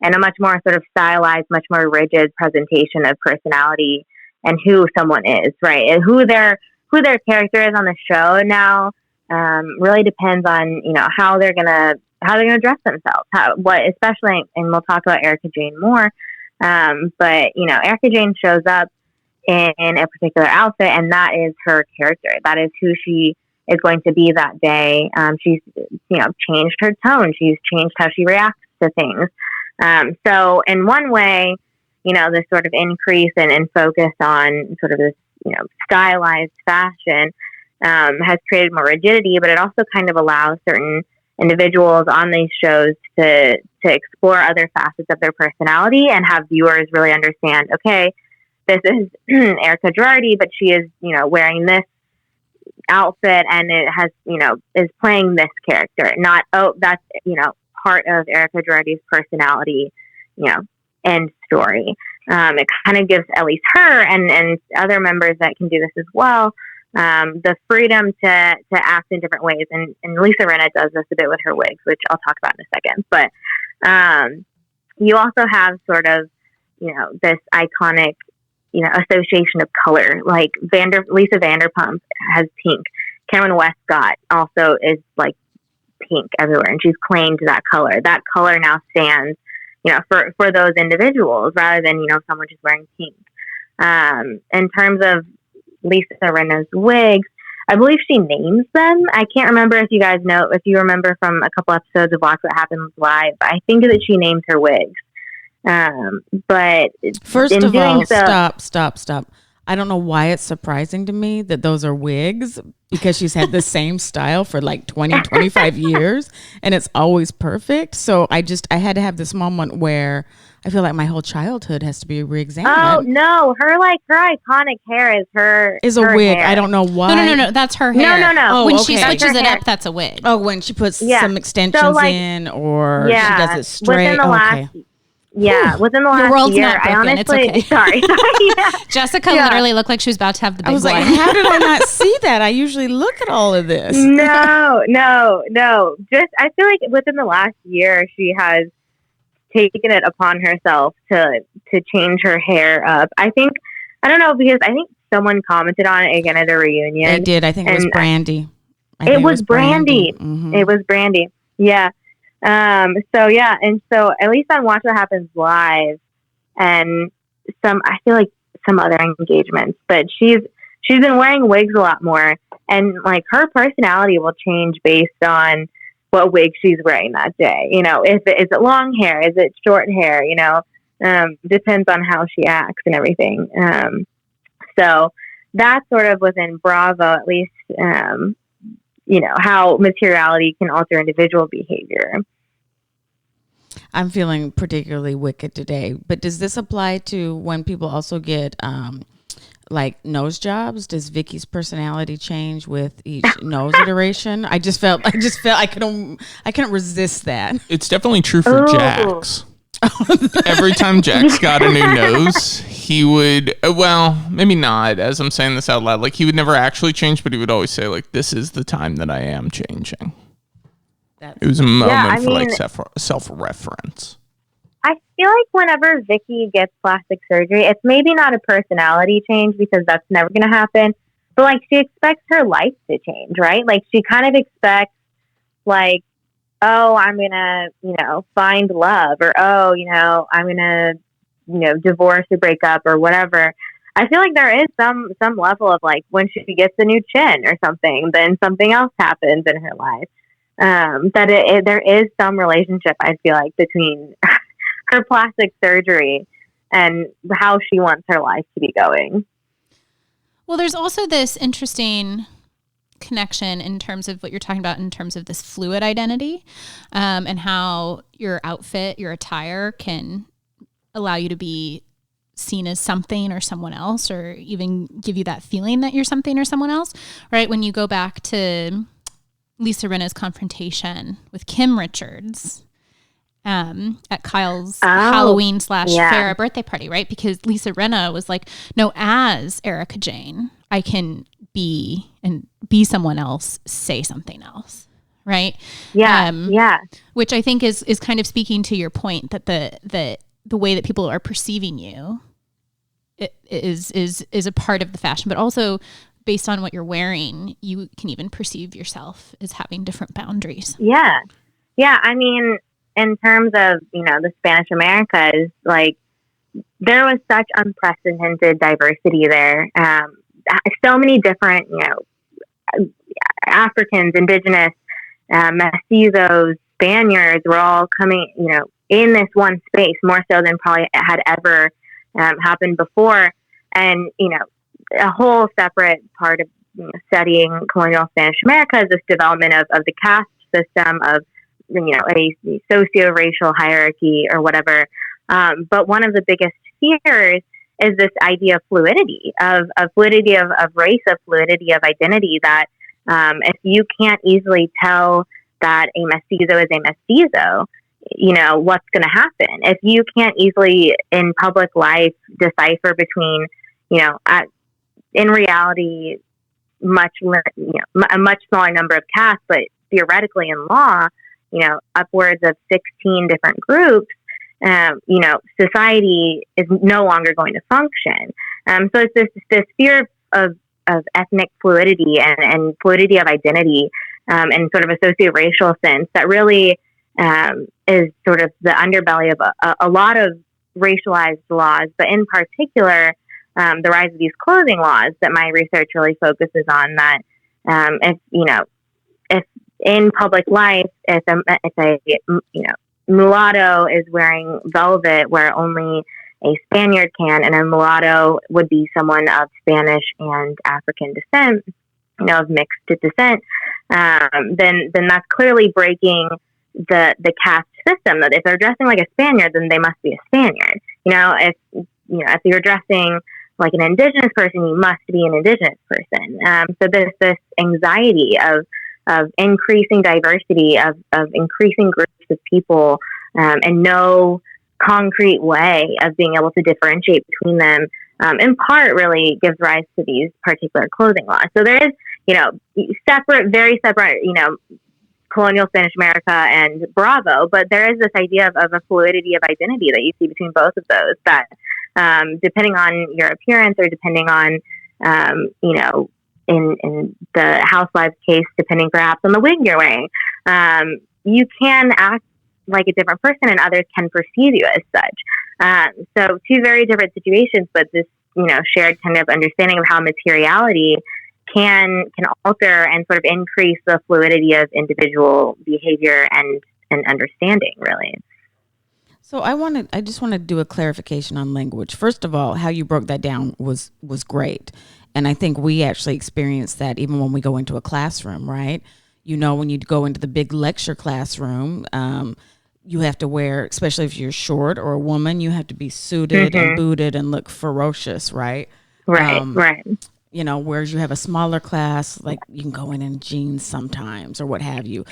in a much more sort of stylized, much more rigid presentation of personality and who someone is, right? And who their character is on the show now really depends on, how they're gonna dress themselves, especially, and we'll talk about Erica Jane more. But Erica Jane shows up in a particular outfit, and that is her character. That is who she is going to be that day. She's, changed her tone. She's changed how she reacts to things. So in one way, this sort of increase and focus on sort of this, stylized fashion has created more rigidity, but it also kind of allows certain individuals on these shows to explore other facets of their personality and have viewers really understand, okay, this is Erica Girardi, but she is, wearing this outfit and it has, is playing this character. Not, that's, part of Erica Girardi's personality, end story. It kind of gives at least her and other members that can do this as well, the freedom to act in different ways. And Lisa Rinna does this a bit with her wigs, which I'll talk about in a second. But you also have sort of, this iconic, association of color. Like Lisa Vanderpump has pink. Cameron Westcott also is like pink everywhere, and she's claimed that color. That color now stands, for those individuals rather than, someone just wearing pink. In terms of Lisa Rinna's wigs, I believe she names them. I can't remember if you remember from a couple episodes of Watch What Happens Live. I think that she names her wigs. But first of all, stop. I don't know why it's surprising to me that those are wigs, because she's had the same style for like 20, 25 years and it's always perfect. So I had to have this moment where I feel like my whole childhood has to be reexamined. Oh no, her iconic hair is a her wig. hair. I don't know why. No, that's her hair. No. Oh, When okay. she switches it hair. up, that's a wig. Oh, when she puts Yeah. some extensions in, or she does it straight. Within the last within the Your last world's year, not I broken. It's honestly okay. sorry. Yeah. Jessica literally looked like she was about to have the big I was like, one. how did I not see that? I usually look at all of this. No. Just I feel like within the last year, she has taken it upon herself to change her hair up. I don't know, because I think someone commented on it again at a reunion. They did. I think it was Brandy. It was Brandy. Mm-hmm. It was Brandy. Yeah. So yeah, and so at least on Watch What Happens Live, and I feel like some other engagements, but she's been wearing wigs a lot more, and like her personality will change based on what wig she's wearing that day. You know, is it long hair? Is it short hair? You know, depends on how she acts and everything. So that's sort of within Bravo, at least. You know, how materiality can alter individual behavior. I'm feeling particularly wicked today, but does this apply to when people also get like nose jobs? Does Vicky's personality change with each nose iteration? I just felt I couldn't resist that. It's definitely true for Jax. Every time Jax got a new nose, he would, well, maybe not, as I'm saying this out loud, like he would never actually change, but he would always say like, this is the time that I am changing. It was a moment for like self-reference. I feel like whenever Vicky gets plastic surgery, it's maybe not a personality change, because that's never going to happen, but like she expects her life to change, right? Like she kind of expects like, oh, I'm going to, find love, or, oh, I'm going to, divorce or break up or whatever. I feel like there is some level of like when she gets a new chin or something, then something else happens in her life. There is some relationship, I feel like, between her plastic surgery and how she wants her life to be going. Well, there's also this interesting connection in terms of what you're talking about in terms of this fluid identity, and how your outfit, your attire can allow you to be seen as something or someone else, or even give you that feeling that you're something or someone else, right? When you go back to Lisa Rinna's confrontation with Kim Richards at Kyle's Halloween / Farrah birthday party, right? Because Lisa Rinna was like, no, as Erica Jane, I can be someone else, say something else, right? Yeah. Which I think is kind of speaking to your point that the way that people are perceiving you is a part of the fashion, but also based on what you're wearing, you can even perceive yourself as having different boundaries. Yeah. I mean, in terms of the Spanish Americas, like there was such unprecedented diversity there. So many different, Africans, indigenous, mestizos, Spaniards were all coming, in this one space, more so than probably had ever happened before. And, a whole separate part of studying colonial Spanish America is this development of the caste system, of, a socio-racial hierarchy or whatever. But one of the biggest fears is this idea of fluidity, of fluidity of race, of fluidity of identity, that if you can't easily tell that a mestizo is a mestizo, what's going to happen? If you can't easily in public life decipher between, in reality, a much smaller number of castes, but theoretically in law, upwards of 16 different groups, society is no longer going to function. So it's this fear of ethnic fluidity and fluidity of identity, in sort of a socio-racial sense that really is sort of the underbelly of a lot of racialized laws, but in particular, the rise of these clothing laws that my research really focuses on. That if in public life, if a mulatto is wearing velvet where only a Spaniard can, and a mulatto would be someone of Spanish and African descent, of mixed descent, then that's clearly breaking the caste system. That if they're dressing like a Spaniard, then they must be a Spaniard. If you're dressing like an indigenous person, you must be an indigenous person. So there's this anxiety of increasing diversity, of increasing groups of people, and no concrete way of being able to differentiate between them, in part really gives rise to these particular clothing laws. So there is, very separate, colonial Spanish America and Bravo, but there is this idea of a fluidity of identity that you see between both of those, that depending on your appearance, or depending on, in the Housewives case, depending perhaps on the wig you're wearing, you can act like a different person, and others can perceive you as such. So two very different situations, but this, shared kind of understanding of how materiality can alter and sort of increase the fluidity of individual behavior and understanding, really. So I just want to do a clarification on language. First of all, how you broke that down was great. And I think we actually experience that even when we go into a classroom, right? When you go into the big lecture classroom, you have to wear, especially if you're short or a woman, you have to be suited and booted and look ferocious, right? Right. Whereas you have a smaller class, like you can go in jeans sometimes or what have you,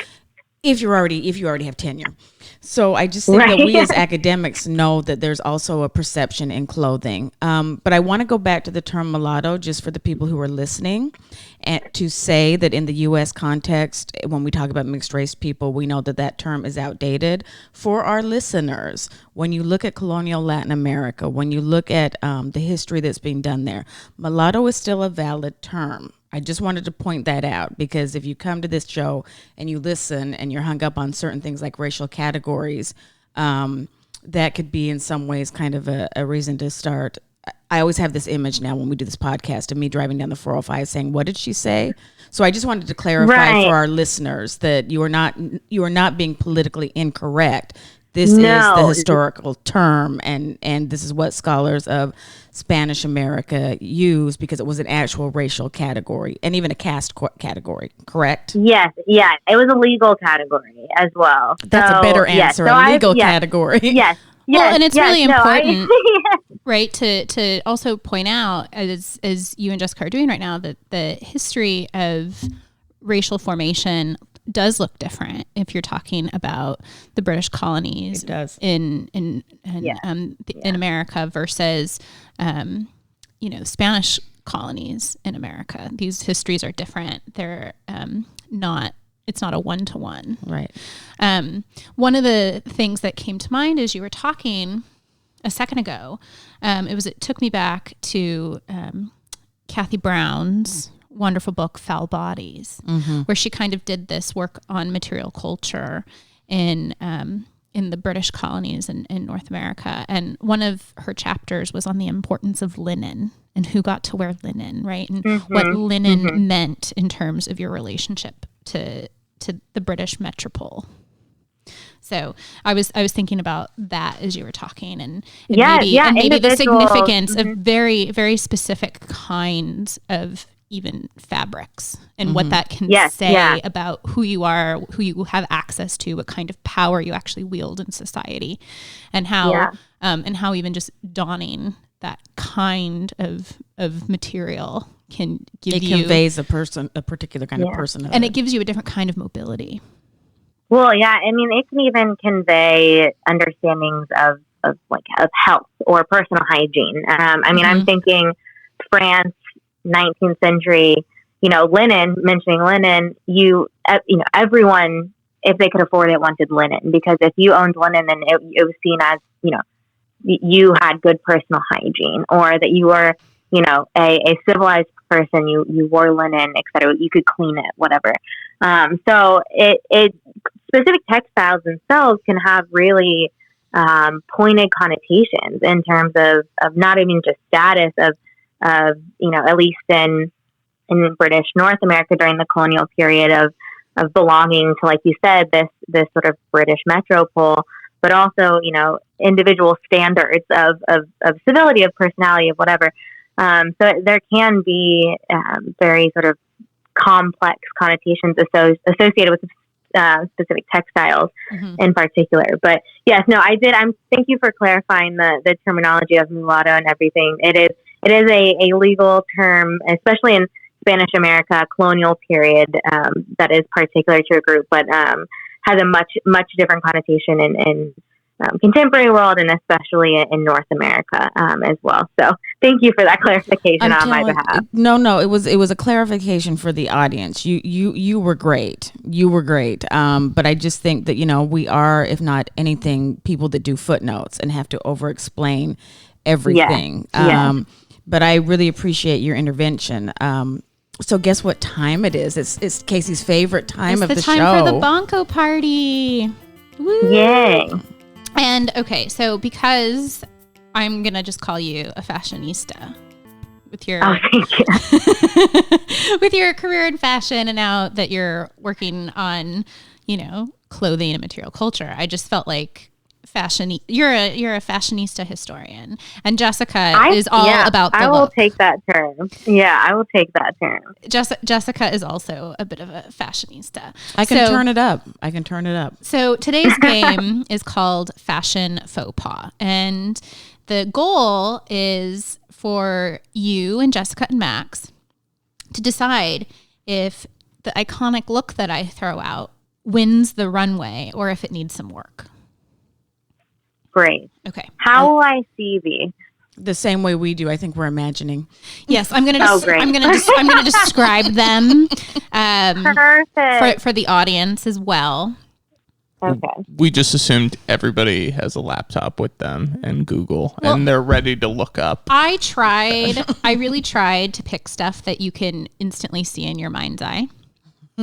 if you already have tenure. So I just think that we as academics know that there's also a perception in clothing. But I want to go back to the term mulatto, just for the people who are listening, and to say that in the U.S. context, when we talk about mixed race people, we know that term is outdated. For our listeners, when you look at colonial Latin America, when you look at the history that's being done there, mulatto is still a valid term. I just wanted to point that out, because if you come to this show and you listen and you're hung up on certain things like racial categories, that could be in some ways kind of a reason to start. I always have this image now when we do this podcast of me driving down the 405 saying, what did she say? So I just wanted to clarify for our listeners that you are not being politically incorrect. This is the historical term, and this is what scholars of Spanish America use, because it was an actual racial category and even a caste category, correct? Yes, yeah. It was a legal category as well. That's a better answer, a legal category. Yes. Well, and it's really important, right, to also point out, as you and Jessica are doing right now, that the history of racial formation does look different if you're talking about the British colonies in America versus Spanish colonies in America. These histories are different. They're it's not a one-to-one. Right. One of the things that came to mind as you were talking a second ago, it took me back to Kathy Brown's wonderful book, Foul Bodies, where she kind of did this work on material culture in the British colonies in North America. And one of her chapters was on the importance of linen and who got to wear linen, right? And what linen meant in terms of your relationship to the British metropole. So I was thinking about that as you were talking, and maybe the significance of very, very specific kinds of even fabrics, and what that can say about who you are, who you have access to, what kind of power you actually wield in society, and how even just donning that kind of material can give you, conveys a particular kind of person, and it gives you a different kind of mobility. Well, yeah, I mean, it can even convey understandings of health or personal hygiene. I'm thinking France, 19th century, linen, mentioning linen, everyone, if they could afford it, wanted linen, because if you owned linen, then it was seen as, you had good personal hygiene, or that you were, a civilized person, you wore linen, etc. You could clean it, whatever. So it specific textiles themselves can have really pointed connotations in terms of not even just status of at least in British North America during the colonial period of belonging to, like you said, this sort of British metropole, but also, you know, individual standards of civility, of personality, of whatever. So there can be very sort of complex connotations associated with specific textiles in particular. But yes, no, I did. Thank you for clarifying the terminology of mulatto and everything. It is a legal term, especially in Spanish America, colonial period, that is particular to a group, but has a much different connotation in contemporary world, and especially in North America as well. So thank you for that clarification on my behalf. No, it was a clarification for the audience. You were great. You were great. But I just think that, you know, we are, if not anything, people that do footnotes and have to over-explain everything. Yes. But I really appreciate your intervention. So guess what time it is? It's Casey's favorite time of the show. It's the time for the Bonko party. Woo! Yay. And okay, so because I'm gonna just call you a fashionista with your thank you. with your career in fashion, and now that you're working on, you know, clothing and material culture, I just felt like you're a fashionista historian, and Jessica is all about the I will look. take that term. Yeah, I will take that term. Jessica is also a bit of a fashionista. I can turn it up. So today's game is called Fashion Faux Pas, and the goal is for you and Jessica and Max to decide if the iconic look that I throw out wins the runway or if it needs some work. Great. Okay. How will I see these? The same way we do. I think we're imagining. Yes, I'm gonna. Great. I'm gonna describe them Perfect. for the audience as well. Okay. We just assumed everybody has a laptop with them and Google, and they're ready to look up. I really tried to pick stuff that you can instantly see in your mind's eye.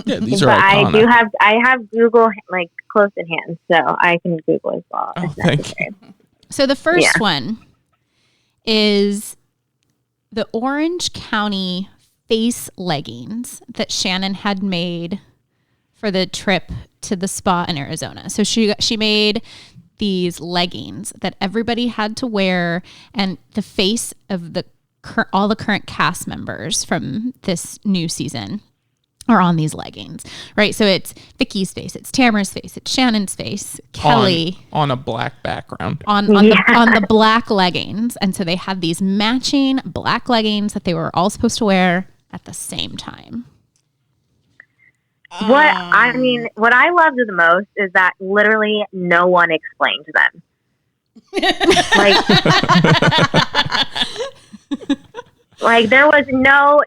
Yeah, these are But iconic. I have Google like close at hand, so I can Google as well. Oh, if thank necessary. So the first one is the Orange County face leggings that Shannon had made for the trip to the spa in Arizona. So she made these leggings that everybody had to wear, and the face of all the current cast members from this new season are on these leggings, right? So it's Vicky's face, it's Tamara's face, it's Shannon's face, Kelly on a black background. on the black leggings. And so they had these matching black leggings that they were all supposed to wear at the same time. What I loved the most is that literally no one explained them. Like there was no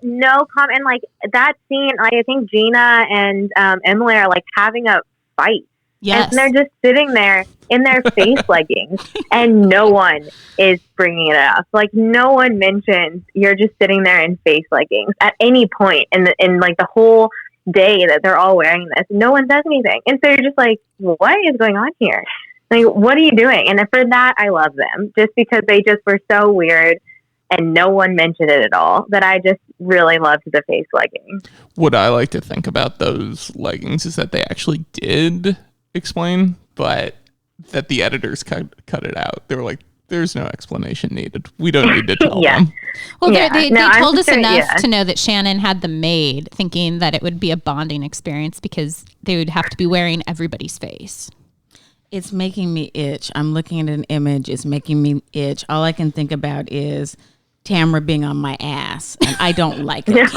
comment. Like that scene, like I think Gina and Emily are like having a fight. Yes. And they're just sitting there in their face leggings, and no one is bringing it up. Like no one mentions you're just sitting there in face leggings at any point in like the whole day that they're all wearing this. No one says anything, and so you're just like, what is going on here? Like, what are you doing? And for that, I love them just because they just were so weird. And no one mentioned it at all, that I just really loved the face leggings. What I like to think about those leggings is that they actually did explain, but that the editors cut it out. They were like, there's no explanation needed. We don't need to tell them. Well, they told us enough to know that Shannon had them made, thinking that it would be a bonding experience because they would have to be wearing everybody's face. It's making me itch. I'm looking at an image. It's making me itch. All I can think about is Tamara being on my ass, and I don't like it.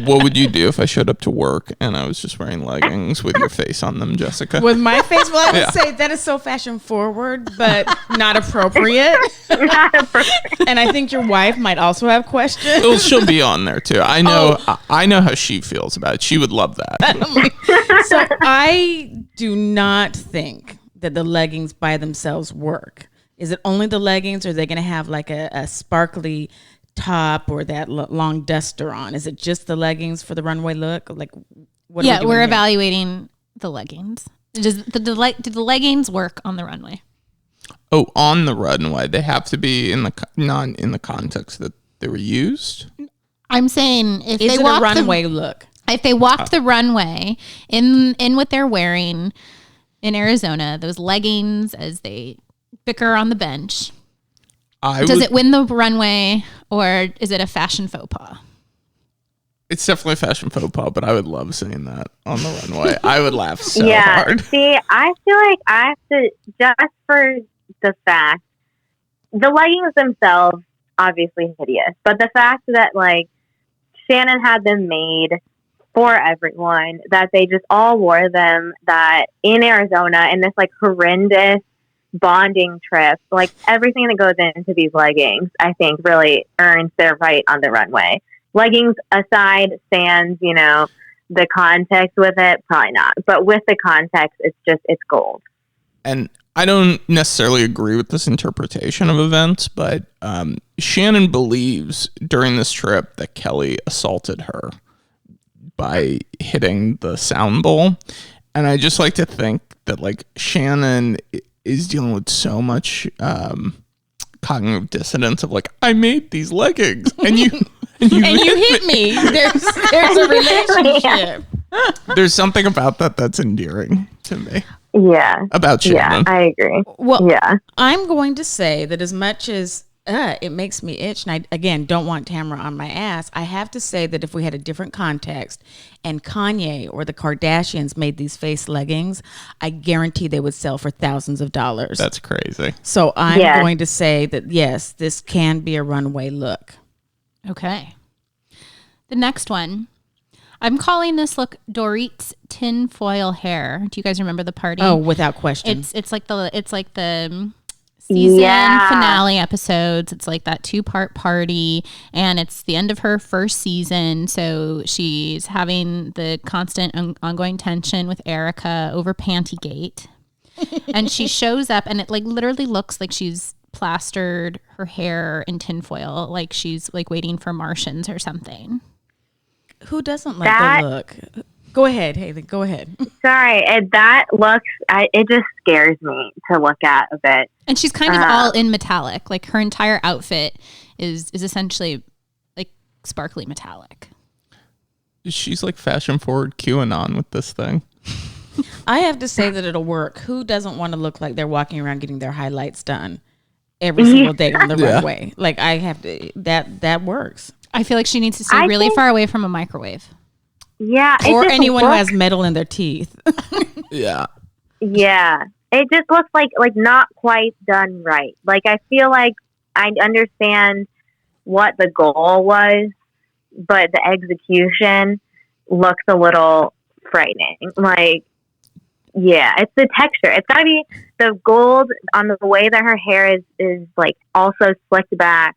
What would you do if I showed up to work and I was just wearing leggings with your face on them, Jessica? With my face? Well, I would say that is so fashion forward, but not appropriate. And I think your wife might also have questions. Well, she'll be on there too. I know how she feels about it. She would love that. So I do not think that the leggings by themselves work. Is it only the leggings, or are they going to have like a sparkly top or that long duster on? Is it just the leggings for the runway look? Like, what? Yeah, we're evaluating the leggings. Did the leggings work on the runway? Oh, on the runway, they have to be not in the context that they were used. I'm saying if is they it walked a runway look? If they walked the runway in what they're wearing, in Arizona, those leggings as they bicker on the bench. Does it win the runway, or is it a fashion faux pas? It's definitely a fashion faux pas, but I would love seeing that on the runway. I would laugh so hard. See, I feel like I have to, just for the fact, the leggings themselves, obviously hideous, but the fact that, like, Shannon had them made for everyone, that they just all wore them, that in Arizona, in this, like, horrendous bonding trip, like, everything that goes into these leggings, I think, really earns their right on the runway. Leggings aside, stands, you know, the context with it, probably not. But with the context, it's gold. And I don't necessarily agree with this interpretation of events, but Shannon believes during this trip that Kelly assaulted her by hitting the sound bowl. And I just like to think that, like, Shannon is dealing with so much cognitive dissonance of, like, I made these leggings and you hit me. There's a relationship. There's something about that that's endearing to me. Yeah. About Shannon. Yeah, I agree. Well, yeah. I'm going to say that as much as it makes me itch, and I, again, don't want Tamara on my ass, I have to say that if we had a different context and Kanye or the Kardashians made these face leggings, I guarantee they would sell for thousands of dollars. That's crazy. So I'm going to say that, yes, this can be a runway look. Okay. The next one. I'm calling this look Dorit's tinfoil hair. Do you guys remember the party? Oh, without question. It's like the season finale episodes. It's like that 2-part party, and it's the end of her first season. So she's having the constant ongoing tension with Erica over Pantygate. And she shows up, and it like literally looks like she's plastered her hair in tinfoil, like she's like waiting for Martians or something. Who doesn't like the look? Go ahead, Haley. Go ahead. Sorry, that looks. It just scares me to look at a bit. And she's kind of all in metallic. Like her entire outfit is essentially like sparkly metallic. She's like fashion forward QAnon with this thing. I have to say that it'll work. Who doesn't want to look like they're walking around getting their highlights done every single day on the runway? Like, I have to. That works. I feel like she needs to stay really far away from a microwave. Yeah. Or anyone who has metal in their teeth. Yeah. Yeah. It just looks like not quite done right. Like, I feel like I understand what the goal was, but the execution looks a little frightening. Like, yeah, it's the texture. It's gotta be the gold on the way that her hair is like also slicked back.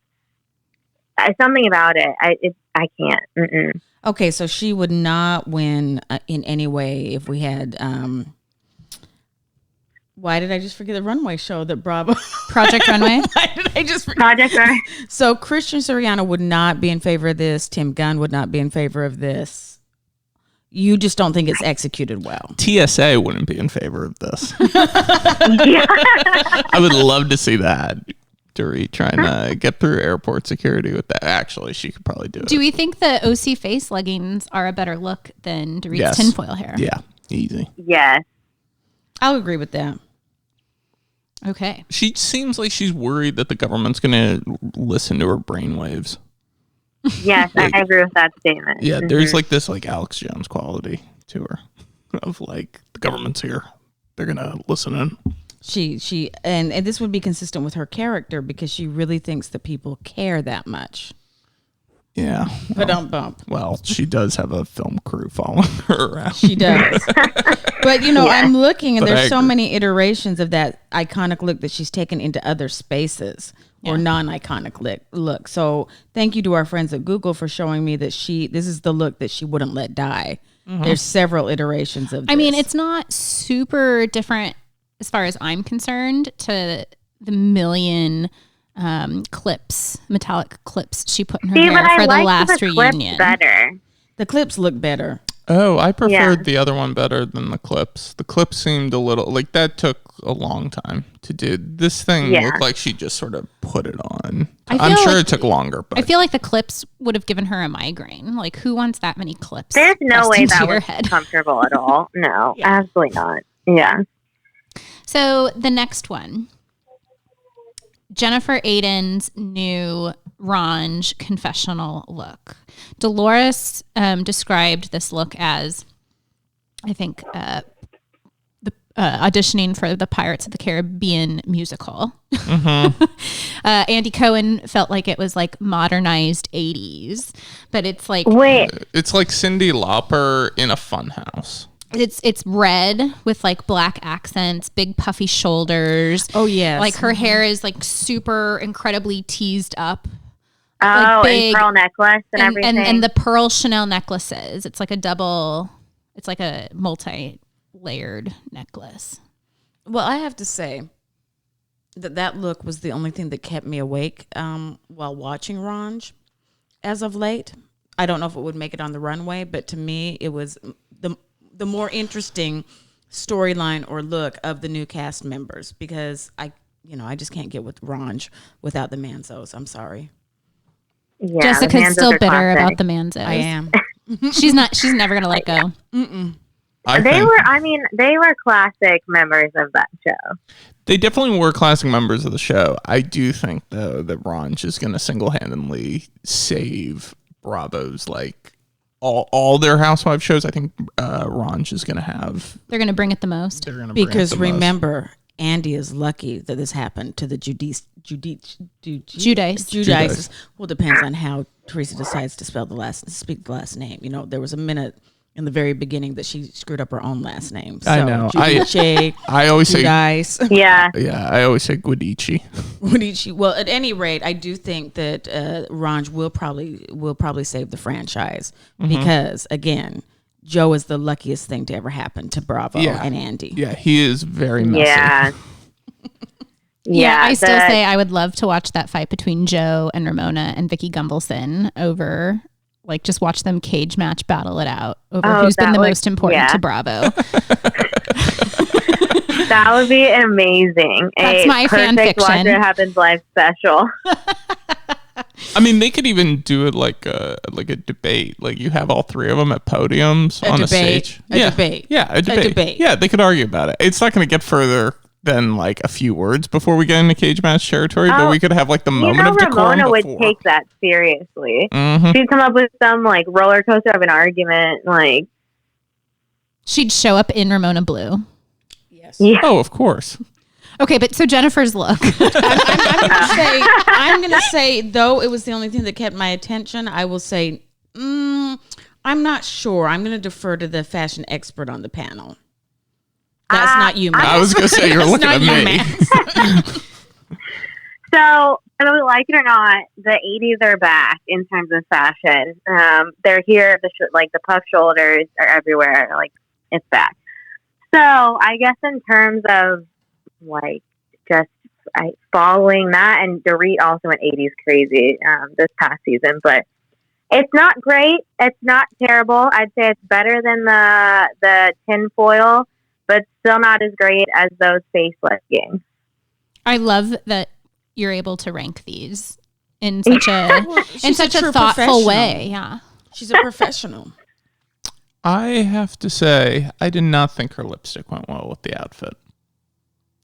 Something about it. I can't. Mm-mm. Okay, so she would not win in any way if we had. Why did I just forget the runway show that Bravo Project Runway? Why did I just forget? Project Runway. So Christian Siriano would not be in favor of this. Tim Gunn would not be in favor of this. You just don't think it's executed well. TSA wouldn't be in favor of this. Yeah. I would love to see that. Dorit trying to get through airport security with that. Actually, she could probably do it. Do we think the OC face leggings are a better look than Dorit's tinfoil hair? Yeah, easy. Yes. I'll agree with that. Okay. She seems like she's worried that the government's going to listen to her brainwaves. Yes, I agree with that statement. Yeah, there's like this like Alex Jones quality to her of like the government's here. They're going to listen in. She and this would be consistent with her character because she really thinks that people care that much. Yeah. Bump. Well, she does have a film crew following her around. She does. But, you know, I'm looking and But there's so many iterations of that iconic look that she's taken into other spaces or non-iconic look. So thank you to our friends at Google for showing me that this is the look that she wouldn't let die. Mm-hmm. There's several iterations of this. I mean, it's not super different as far as I'm concerned to the million metallic clips she put in her hair for the last reunion. Better. The clips look better. Oh, I preferred the other one better than the clips. The clips seemed a little like that took a long time to do. This thing looked like she just sort of put it on. I'm sure it took longer, but I feel like the clips would have given her a migraine. Like, who wants that many clips? There's no way that was comfortable at all. No, absolutely not. Yeah. So the next one, Jennifer Aydin's new Range confessional look. Dolores described this look as, I think, auditioning for the Pirates of the Caribbean musical. Mm-hmm. Andy Cohen felt like it was like modernized 80s, but it's like it's like Cyndi Lauper in a funhouse. It's red with like black accents, big puffy shoulders. Oh yes, like her hair is like super incredibly teased up. Oh, like big, and pearl necklace and everything, and the pearl Chanel necklaces. It's like a double. It's like a multi-layered necklace. Well, I have to say that look was the only thing that kept me awake while watching Range as of late. I don't know if it would make it on the runway, but to me, it was the more interesting storyline or look of the new cast members, because I just can't get with Range without the Manzos. I'm sorry. Yeah, Jessica's still bitter about the Manzos. I am. She's never gonna let go. They were classic members of that show. They definitely were classic members of the show. I do think though that Range is going to single-handedly save Bravo's like all their Housewives shows. I think Range is going to have. They're going to bring it the most. Because remember, Andy is lucky that this happened to the Judices. Well, depends on how Teresa decides to speak the last name. You know, there was a minute in the very beginning that she screwed up her own last name. So, I know. I always say Giudice. Yeah. Yeah, I always say Guidici. Guidici. Well, at any rate, I do think that Range will probably save the franchise because again, Joe is the luckiest thing to ever happen to Bravo and Andy. Yeah, he is very messy. Yeah. Yeah, I still say I would love to watch that fight between Joe and Ramona and Vicky Gumbelson over, like, just watch them cage match battle it out over who's been the most important to Bravo. That would be amazing. That's my fan fiction. Watch It Happens live special. I mean, they could even do it like a debate. Like you have all three of them at podiums on a stage. Debate. Yeah, a debate. Yeah, they could argue about it. It's not going to get further than like a few words before we get into cage match territory, but we could have like the moment of decorum Ramona before. would take that seriously. Mm-hmm. She'd come up with some like roller coaster of an argument. Like she'd show up in Ramona Blue. Yes. Yeah. Oh, of course. Okay, but so Jennifer's look. I'm going to say, though it was the only thing that kept my attention, I will say, I'm not sure. I'm going to defer to the fashion expert on the panel. That's not you, Max. I was going to say, you're looking at me. So, whether we like it or not, the 80s are back in terms of fashion. They're here. The puff shoulders are everywhere. Like, it's back. So, I guess in terms of like just following that, and Dorit also went 80s crazy this past season, but it's not great. It's not terrible. I'd say it's better than the tinfoil, but still not as great as those face leggings. I love that you're able to rank these in such a thoughtful way. Yeah, she's a professional. I have to say, I did not think her lipstick went well with the outfit.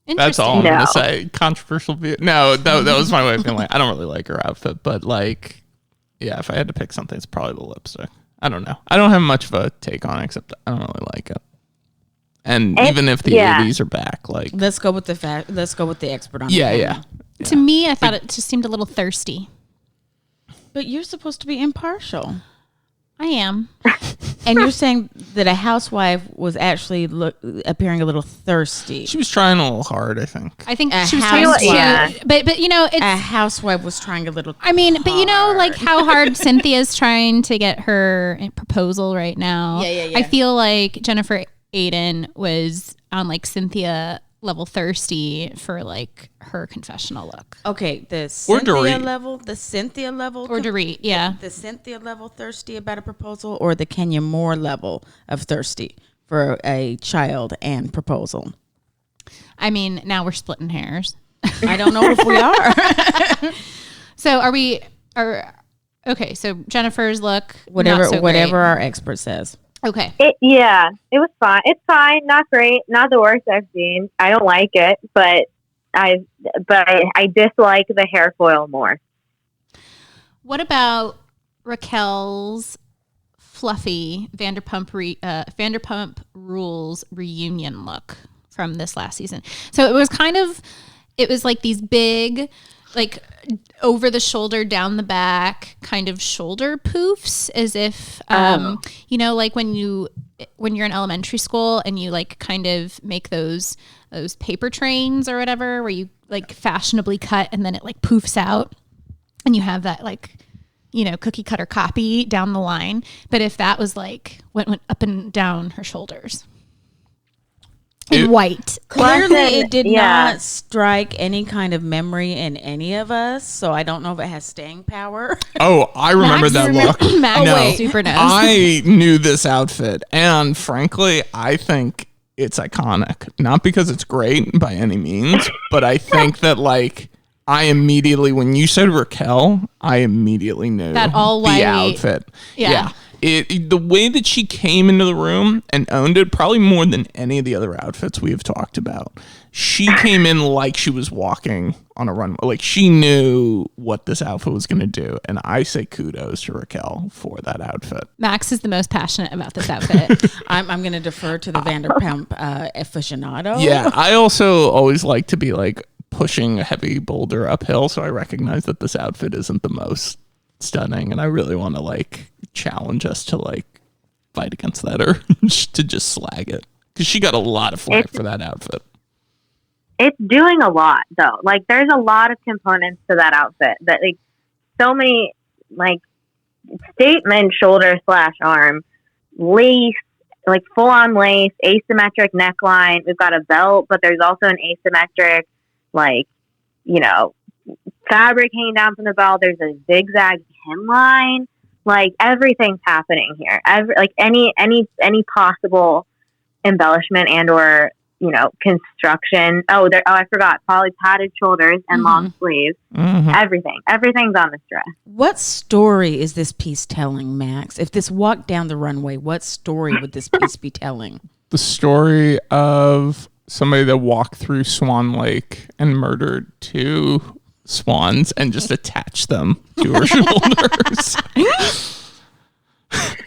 That's all I'm going to say. Controversial view. No, that was my way of being like, I don't really like her outfit, but like, yeah, if I had to pick something, it's probably the lipstick. I don't know. I don't have much of a take on it, except I don't really like it. And even if the 80s are back, like, let's go with the expert on. Yeah. To me, I thought it just seemed a little thirsty. But you're supposed to be impartial. I am. And you're saying that a housewife was actually appearing a little thirsty. She was trying a little hard, I think. I think she was trying to, but you know, it's a housewife was trying a little. I mean, but you know, like how hard Cynthia's trying to get her proposal right now. Yeah. I feel like Jennifer Aydin was on like Cynthia level thirsty for like her confessional look. Okay, the Cynthia level, or Dorit, yeah. The Cynthia level thirsty about a proposal, or the Kenya Moore level of thirsty for a child and proposal. I mean, now we're splitting hairs. I don't know if we are. So okay, so Jennifer's look, whatever our expert says. Okay. It was fine. It's fine, not great, not the worst I've seen. I don't like it, but I dislike the hair foil more. What about Raquel's fluffy Vanderpump Rules reunion look from this last season? So it was like these big, like over the shoulder, down the back kind of shoulder poofs, as if, like when you're in elementary school and you like kind of make those paper trains or whatever, where you like fashionably cut and then it like poofs out and you have that like, cookie cutter copy down the line. But if that was like went up and down her shoulders in white. Clearly it did not strike any kind of memory in any of us. So I don't know if it has staying power. Oh, I remember that look. Max super knows. I knew this outfit. And frankly, I think it's iconic. Not because it's great by any means, but I think that like I immediately, when you said Raquel, I immediately knew that all white outfit. Yeah. The way that she came into the room and owned it, probably more than any of the other outfits we have talked about. She came in like she was walking on a runway. Like she knew what this outfit was going to do. And I say kudos to Raquel for that outfit. Max is the most passionate about this outfit. I'm going to defer to the Vanderpump aficionado. Yeah, I also always like to be like pushing a heavy boulder uphill. So I recognize that this outfit isn't the most stunning. And I really want to like challenge us to like fight against that or to just slag it. Because she got a lot of flack for that outfit. It's doing a lot though. Like there's a lot of components to that outfit that like so many like statement shoulder / arm, lace, like full on lace, asymmetric neckline. We've got a belt, but there's also an asymmetric like, fabric hanging down from the belt. There's a zigzag hemline. Like everything's happening here. Any possible embellishment and or construction. I forgot. Probably padded shoulders and long sleeves. Mm-hmm. Everything's on this dress. What story is this piece telling, Max? If this walked down the runway, what story would this piece be telling? The story of somebody that walked through Swan Lake and murdered 2 swans and just attached them to her shoulders.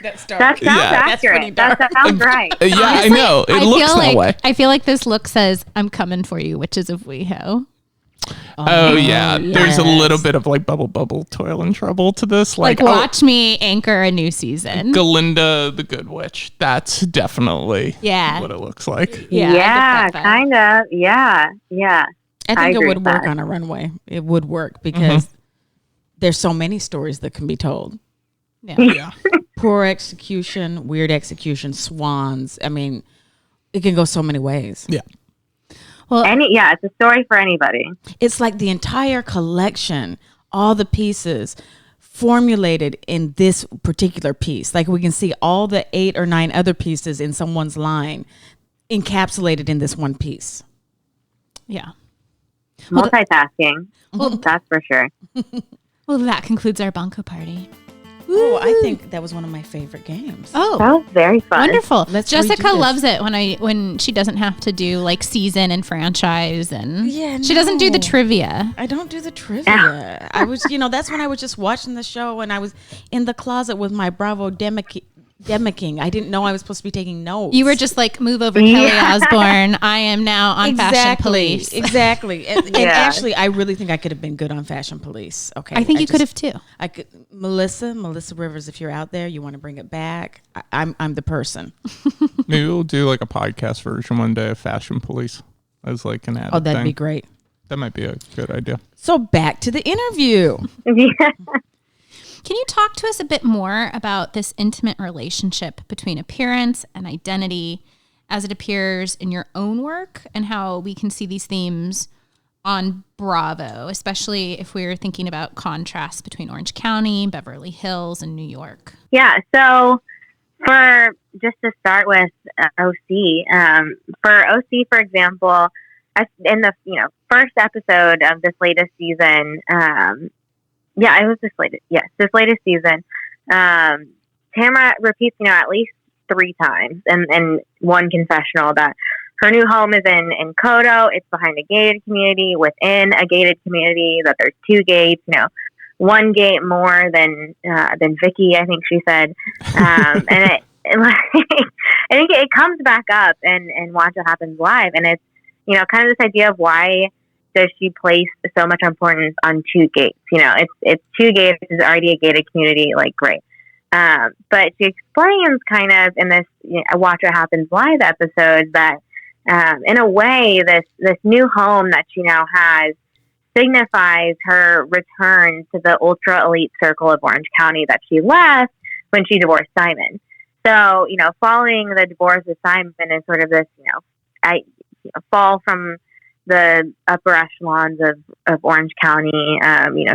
That sounds accurate. That sounds right. Yeah, honestly, I know. It looks that way. I feel like this look says, "I'm coming for you, witches of WeHo." Oh yeah, yes. There's a little bit of like bubble, toil and trouble to this. Like watch me anchor a new season. Galinda the Good Witch. That's definitely what it looks like. Yeah, kind of. Yeah. I think it would work on a runway. It would work because there's so many stories that can be told. Yeah. Poor execution, weird execution, swans. I mean, it can go so many ways. Yeah. Well, it's a story for anybody. It's like the entire collection, all the pieces formulated in this particular piece. Like we can see all the 8 or 9 other pieces in someone's line encapsulated in this one piece. Yeah. Multitasking. That's for sure. Well, that concludes our Bonko party. Oh, I think that was one of my favorite games. Oh, that was very fun. Wonderful. Jessica loves it when she doesn't have to do like season and franchise and she doesn't do the trivia. I don't do the trivia. I was, that's when I was just watching the show and I was in the closet with my Bravo Demicking. I didn't know I was supposed to be taking notes. You were just like, move over, Kelly Osbourne. I am now on Fashion Police. Exactly. And actually, I really think I could have been good on Fashion Police. Okay. I think you could have too. I could. Melissa Rivers, if you're out there, you want to bring it back, I'm the person. Maybe we'll do like a podcast version one day of Fashion Police as like an added that'd thing. Be great. That might be a good idea. So back to the interview. Can you talk to us a bit more about this intimate relationship between appearance and identity as it appears in your own work and how we can see these themes on Bravo, especially if we're thinking about contrasts between Orange County, Beverly Hills, and New York? Yeah, so just to start with OC, for example, in the first episode of this latest season, this latest season, Tamara repeats, at least 3 times and one confessional that her new home is in Kodo. It's behind a gated community within a gated community, that there's 2 gates, one gate more than Vicky, I think she said. And I think it comes back up and Watch What Happens Live. And it's, kind of this idea of why does she place so much importance on 2 gates? It's 2 gates, is already a gated community, like, great. But she explains kind of in this Watch What Happens Live episode that in a way this new home that she now has signifies her return to the ultra elite circle of Orange County that she left when she divorced Simon. So, following the divorce of Simon is sort of this, fall from the upper echelons of Orange County.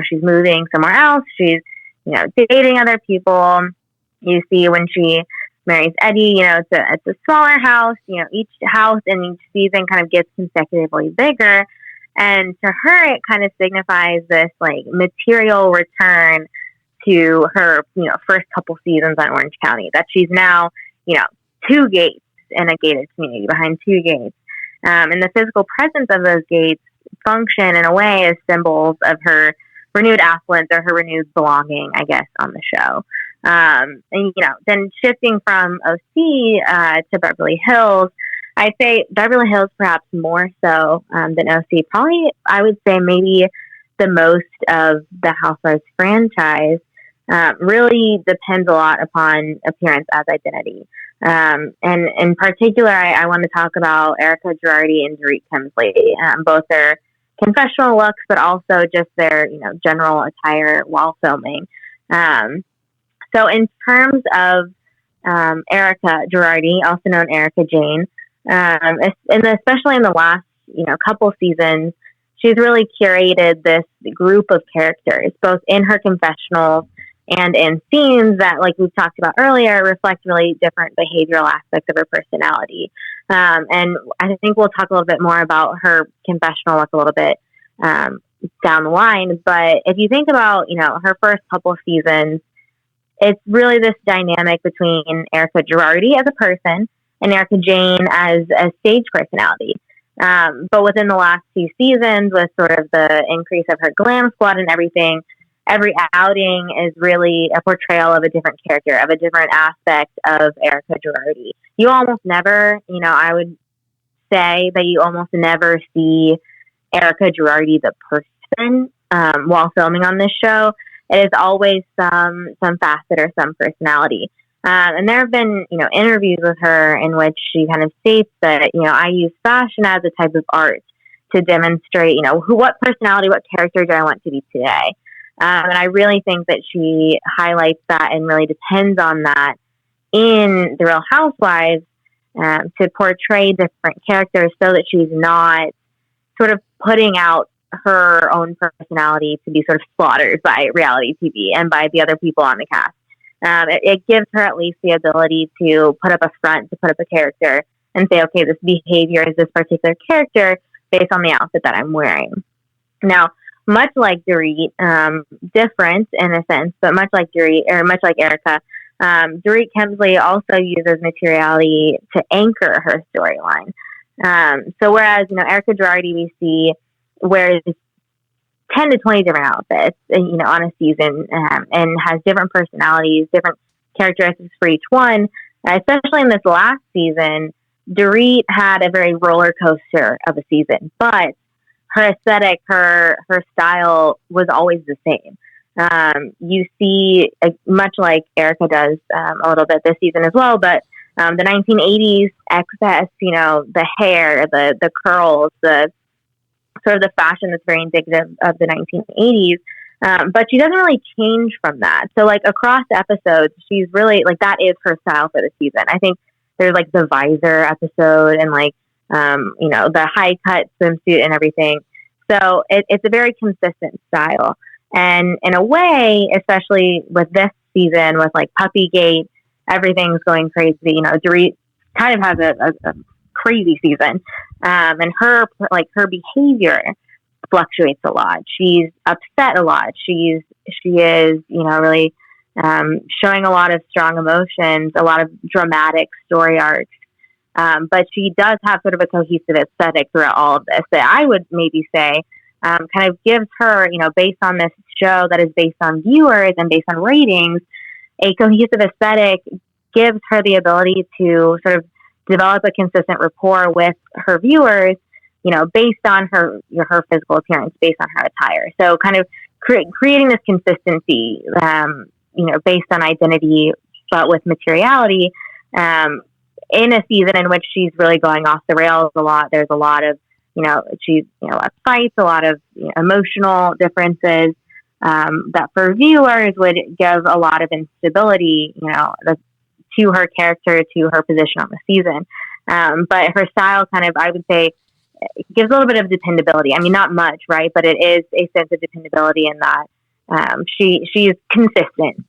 She's moving somewhere else. She's, dating other people. You see when she marries Eddie, it's a smaller house. Each house in each season kind of gets consecutively bigger. And to her, it kind of signifies this like material return to her, first couple seasons on Orange County, that she's now, 2 gates in a gated community, behind 2 gates. And the physical presence of those gates function in a way as symbols of her renewed affluence or her renewed belonging, I guess, on the show. And, then shifting from OC to Beverly Hills, I'd say Beverly Hills perhaps more so than OC. Probably, I would say maybe the most of the Housewives franchise really depends a lot upon appearance as identity. And in particular, I want to talk about Erica Girardi and Dorit Kemsley, both their confessional looks, but also just their, general attire while filming. So in terms of Erica Girardi, also known Erica Jane, and especially in the last, couple seasons, she's really curated this group of characters, both in her confessionals and in scenes that, like we've talked about earlier, reflect really different behavioral aspects of her personality. And I think we'll talk a little bit more about her confessional look a little bit down the line. But if you think about, her first couple of seasons, it's really this dynamic between Erica Girardi as a person and Erica Jane as a stage personality. But within the last 2 seasons, with sort of the increase of her glam squad and everything, every outing is really a portrayal of a different character, of a different aspect of Erica Girardi. You almost never, I would say that you almost never see Erica Girardi the person while filming on this show. It is always some facet or some personality. And there have been, interviews with her in which she kind of states that, I use fashion as a type of art to demonstrate, what personality, what character do I want to be today? And I really think that she highlights that and really depends on that in The Real Housewives to portray different characters so that she's not sort of putting out her own personality to be sort of slaughtered by reality TV and by the other people on the cast. It gives her at least the ability to put up a front, to put up a character and say, okay, this behavior is this particular character based on the outfit that I'm wearing. Now, much like Dorit, different in a sense, but much like Dorit, or much like Erica, Dorit Kemsley also uses materiality to anchor her storyline. So whereas, Erica Girardi, we see wears 10 to 20 different outfits, on a season, and has different personalities, different characteristics for each one. Especially in this last season, Dorit had a very roller coaster of a season, but her aesthetic, her style was always the same. You see, much like Erica does a little bit this season as well, but the 1980s excess, the hair, the curls, the sort of the fashion that's very indicative of the 1980s. But she doesn't really change from that. So like across episodes, she's really like, that is her style for the season. I think there's like the visor episode and like, the high cut swimsuit and everything. So it's a very consistent style. And in a way, especially with this season, with like Puppygate, everything's going crazy. Dorit kind of has a crazy season. And her behavior fluctuates a lot. She's upset a lot. She is, really showing a lot of strong emotions, a lot of dramatic story arcs. But she does have sort of a cohesive aesthetic throughout all of this that I would maybe say kind of gives her, based on this show that is based on viewers and based on ratings, a cohesive aesthetic gives her the ability to sort of develop a consistent rapport with her viewers, based on her physical appearance, based on her attire. So kind of creating this consistency, based on identity, but with materiality, in a season in which she's really going off the rails a lot. There's a lot of, she's, a lot of fights, a lot of emotional differences, that for viewers would give a lot of instability, to her character, to her position on the season. But her style kind of, I would say, gives a little bit of dependability. I mean, not much, right? But it is a sense of dependability in that she is consistent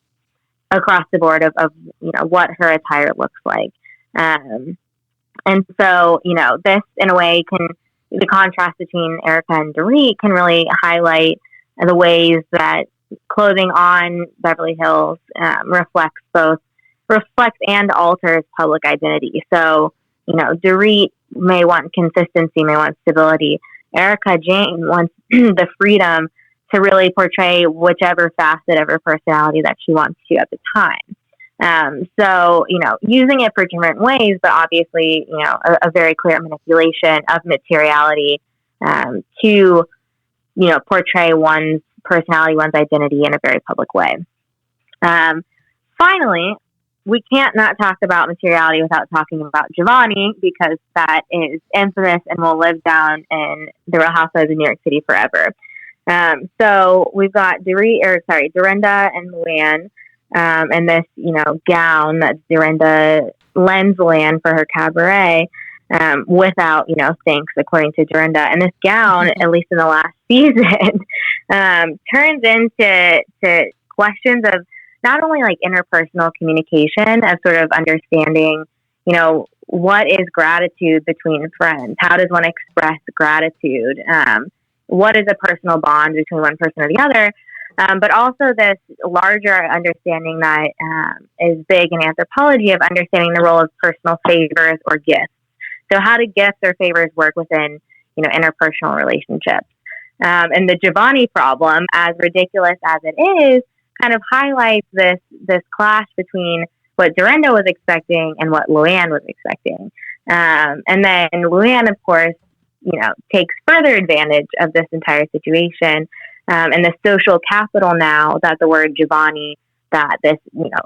across the board of what her attire looks like. And so, this in a way the contrast between Erica and Dorit can really highlight the ways that clothing on Beverly Hills reflects and alters public identity. So, Dorit may want consistency, may want stability. Erica Jane wants the freedom to really portray whichever facet of her personality that she wants to at the time. So, using it for different ways, but obviously, a very clear manipulation of materiality to, portray one's personality, one's identity in a very public way. Finally, we can't not talk about materiality without talking about Giovanni, because that is infamous and will live down in the Real Housewives of New York City forever. So we've got Dorinda and Luann, and this, gown that Dorinda lends Luann for her cabaret, without, thanks, according to Dorinda. And this gown, at least in the last season, turns into questions of not only like interpersonal communication, of sort of understanding, what is gratitude between friends? How does one express gratitude? What is a personal bond between one person or the other? But also this larger understanding that is big in anthropology, of understanding the role of personal favors or gifts. So how do gifts or favors work within, interpersonal relationships? And the Giovanni problem, as ridiculous as it is, kind of highlights this clash between what Dorinda was expecting and what Luann was expecting. And then Luann, of course, takes further advantage of this entire situation, and the social capital now that the word Giovanni, that this,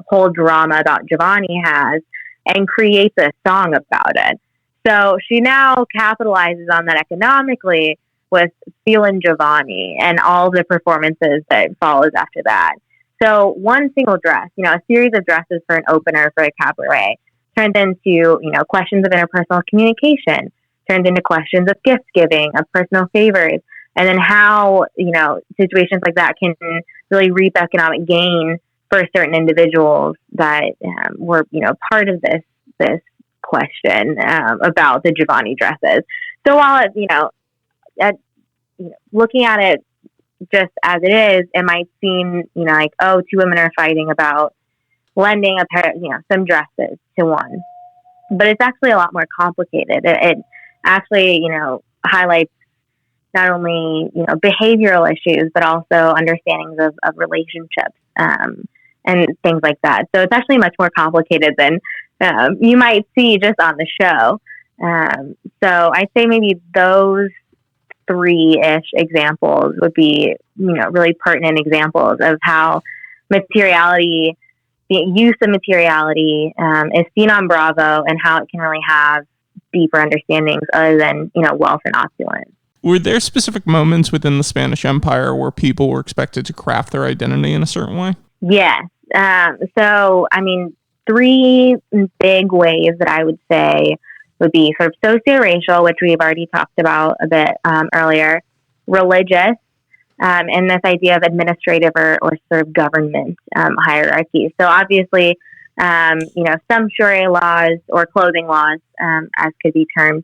whole drama about Giovanni has, and creates a song about it. So she now capitalizes on that economically with Feelin' Giovanni and all the performances that follows after that. So one single dress, a series of dresses for an opener for a cabaret, turns into, questions of interpersonal communication, turns into questions of gift giving, of personal favors, and then how, situations like that can really reap economic gain for certain individuals that were, part of this question about the Giovanni dresses. So while it, looking at it just as it is, it might seem, like, oh, two women are fighting about lending a pair, some dresses to one. But it's actually a lot more complicated. It actually, highlights not only, behavioral issues, but also understandings of relationships and things like that. So it's actually much more complicated than you might see just on the show. So I'd say maybe those 3-ish examples would be, really pertinent examples of how materiality, the use of materiality, is seen on Bravo, and how it can really have deeper understandings other than, wealth and opulence. Were there specific moments within the Spanish Empire where people were expected to craft their identity in a certain way? Yes. So, 3 big ways that I would say would be sort of socio-racial, which we've already talked about a bit earlier, religious, and this idea of administrative or sort of government hierarchy. So obviously, sumptuary laws or clothing laws, as could be termed.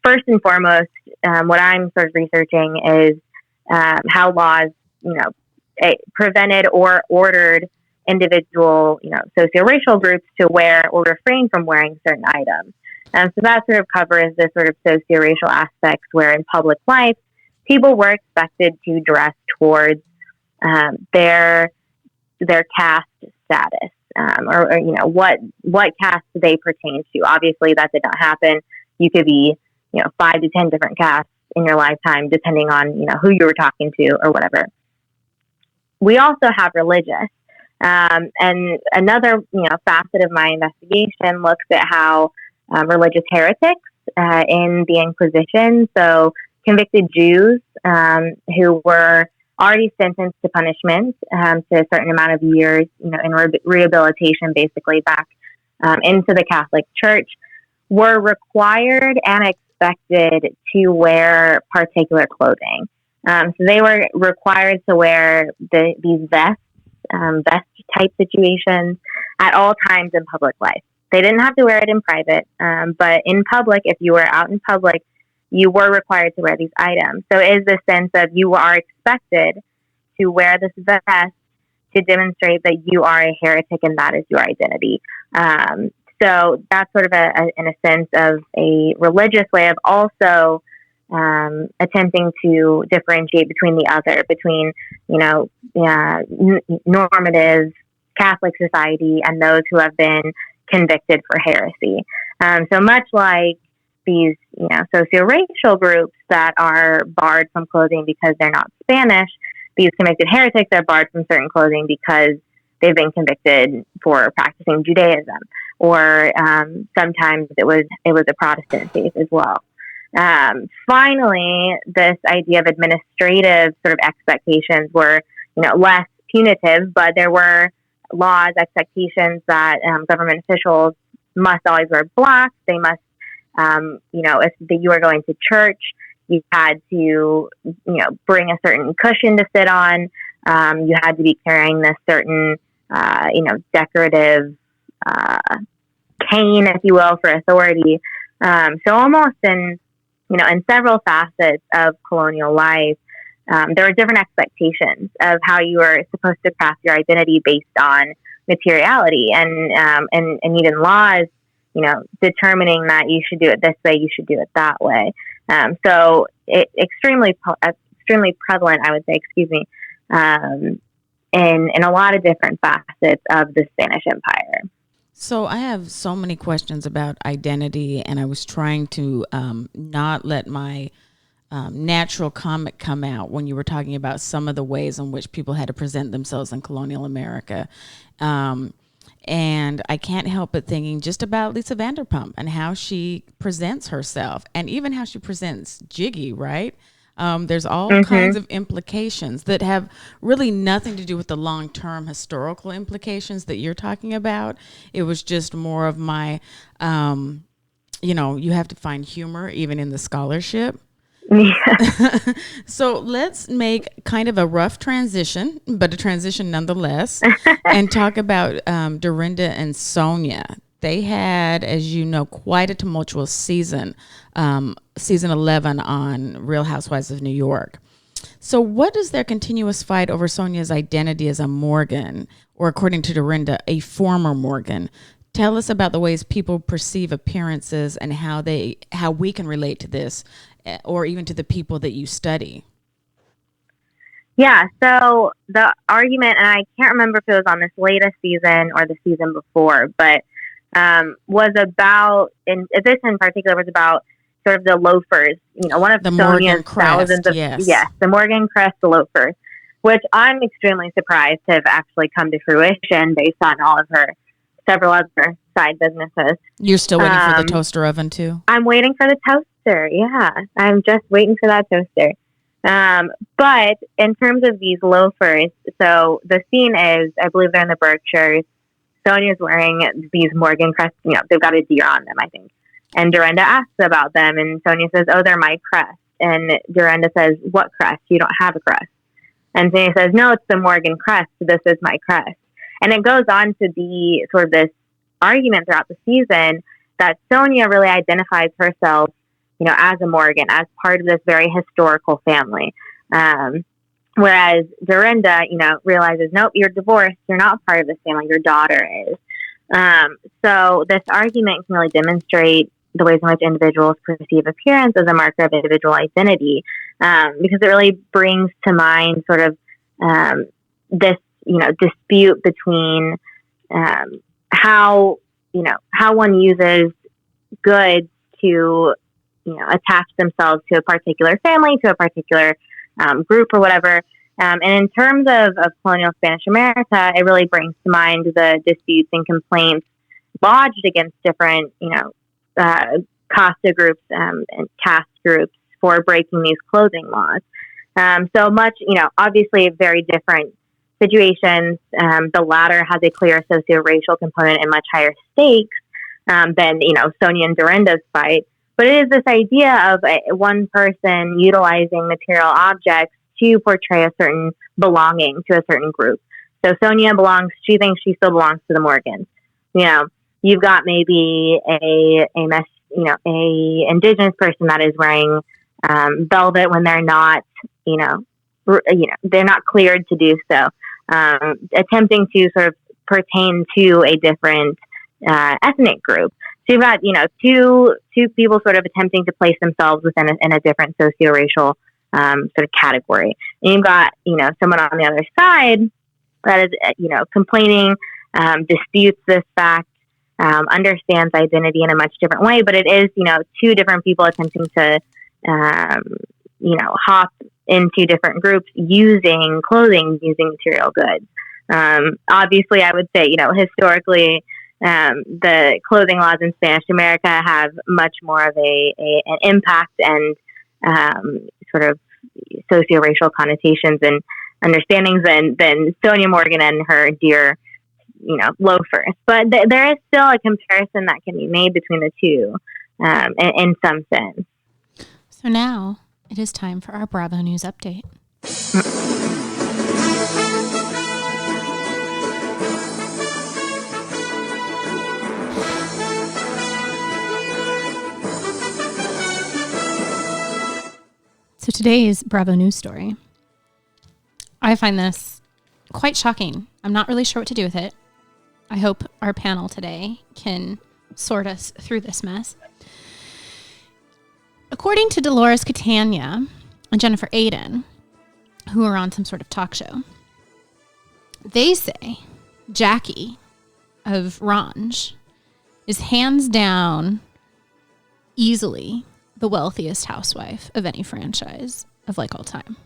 First and foremost, what I'm sort of researching is how laws, prevented or ordered individual, socio-racial groups to wear or refrain from wearing certain items. So that sort of covers the sort of socio-racial aspects where in public life, people were expected to dress towards their caste status, or what caste they pertain to. Obviously, that did not happen. You could be 5 to 10 different castes in your lifetime, depending on who you were talking to or whatever. We also have religious, and another facet of my investigation looks at how religious heretics in the Inquisition, so convicted Jews who were already sentenced to punishment to a certain amount of years, in rehabilitation, basically back into the Catholic Church, were required and expected to wear particular clothing. So they were required to wear these vest type situations at all times in public life. They didn't have to wear it in private, but in public, if you were out in public, you were required to wear these items. So it is the sense of you are expected to wear this vest to demonstrate that you are a heretic and that is your identity. So that's sort of in a sense of a religious way of also attempting to differentiate between the other, between normative Catholic society and those who have been convicted for heresy. So much like these socio-racial groups that are barred from clothing because they're not Spanish, these convicted heretics are barred from certain clothing because they've been convicted for practicing Judaism, or sometimes it was a Protestant faith as well. Finally, this idea of administrative sort of expectations were less punitive, but there were laws, expectations that government officials must always wear black. They must, if you were going to church, you had to, bring a certain cushion to sit on. You had to be carrying this certain, decorative cane, if you will, for authority. So almost in several facets of colonial life, there were different expectations of how you were supposed to craft your identity based on materiality, and even laws, determining that you should do it this way, you should do it that way. So it extremely prevalent, I would say, in a lot of different facets of the Spanish Empire. So I have so many questions about identity, and I was trying to not let my natural comment come out when you were talking about some of the ways in which people had to present themselves in colonial America. And I can't help but thinking just about Lisa Vanderpump and how she presents herself, and even how she presents Jiggy, right? There's all kinds of implications that have really nothing to do with the long-term historical implications that you're talking about. It was just more of my, you have to find humor even in the scholarship. Yeah. So let's make kind of a rough transition, but a transition nonetheless, and talk about Dorinda and Sonia. They had, as you know, quite a tumultuous season 11 on Real Housewives of New York. So what is their continuous fight over Sonia's identity as a Morgan, or according to Dorinda, a former Morgan? Tell us about the ways people perceive appearances and how we can relate to this, or even to the people that you study. Yeah, so the argument, and I can't remember if it was on this latest season or the season before, but was about, in this in particular, was about sort of the loafers, one of the Sonia's thousands of, yes, the Morgan Crest loafers, which I'm extremely surprised to have actually come to fruition based on all of her several other side businesses. You're still waiting for the toaster oven too? I'm waiting for the toaster. Yeah, I'm just waiting for that toaster. But in terms of these loafers, so the scene is, I believe they're in the Berkshires. Sonia's wearing these Morgan Crest, they've got a deer on them, I think. And Dorinda asks about them, and Sonia says, "Oh, they're my crest." And Dorinda says, "What crest? You don't have a crest." And Sonia says, "No, it's the Morgan Crest. This is my crest." And it goes on to be sort of this argument throughout the season that Sonia really identifies herself, as a Morgan, as part of this very historical family. Whereas Dorinda, realizes, nope, you're divorced. You're not part of this family. Your daughter is. So this argument can really demonstrate the ways in which individuals perceive appearance as a marker of individual identity, because it really brings to mind sort of this, dispute between how one uses goods to, attach themselves to a particular family, to a particular group or whatever. And in terms of colonial Spanish America, it really brings to mind the disputes and complaints lodged against different, Costa groups and caste groups for breaking these clothing laws. So much, obviously very different situations. The latter has a clear socio-racial component and much higher stakes than, Sonia and Dorinda's fight. But it is this idea of one person utilizing material objects to portray a certain belonging to a certain group. So Sonia she thinks she still belongs to the Morgans. You've got maybe a indigenous person that is wearing velvet when they're not, they're not cleared to do so, attempting to sort of pertain to a different ethnic group. So you've got, two people sort of attempting to place themselves within a different socio-racial sort of category. And you've got, someone on the other side that is, complaining, disputes this fact, understands identity in a much different way, but it is, two different people attempting to, hop into different groups using clothing, using material goods. Obviously, I would say, historically, the clothing laws in Spanish America have much more of an impact and sort of socio-racial connotations and understandings than Sonia Morgan and her dear, loafers. But there is still a comparison that can be made between the two in some sense. So now it is time for our Bravo News update. So today's Bravo News story, I find this quite shocking. I'm not really sure what to do with it. I hope our panel today can sort us through this mess. According to Dolores Catania and Jennifer Aiden, who are on some sort of talk show, they say Jackie of Ranch is hands down easily the wealthiest housewife of any franchise of all time.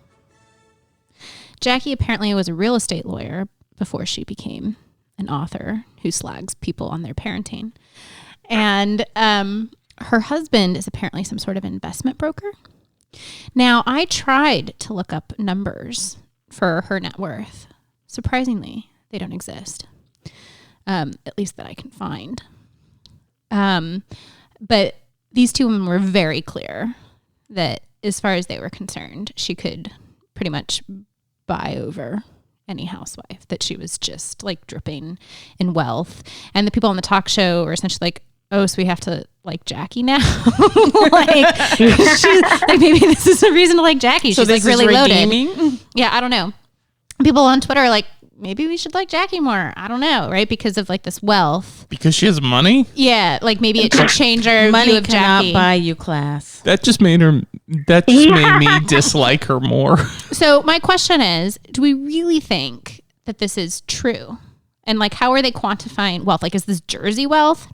Jackie apparently was a real estate lawyer before she became an author who slags people on their parenting. And her husband is apparently some sort of investment broker. Now, I tried to look up numbers for her net worth. Surprisingly, they don't exist, at least that I can find. But these two women were very clear that as far as they were concerned, she could pretty much buy over any housewife, that she was just dripping in wealth. And the people on the talk show were essentially like, oh, so we have to like Jackie now? She's maybe this is a reason to like Jackie. So she's this really is redeeming? loaded. Yeah, I don't know. People on Twitter are like, maybe we should like Jackie more. I don't know, right? Because of this wealth. Because she has money? Yeah, maybe it should change our Money view of cannot Jackie. buy you class. That just made me dislike her more. So my question is, do we really think that this is true? And how are they quantifying wealth? Is this Jersey wealth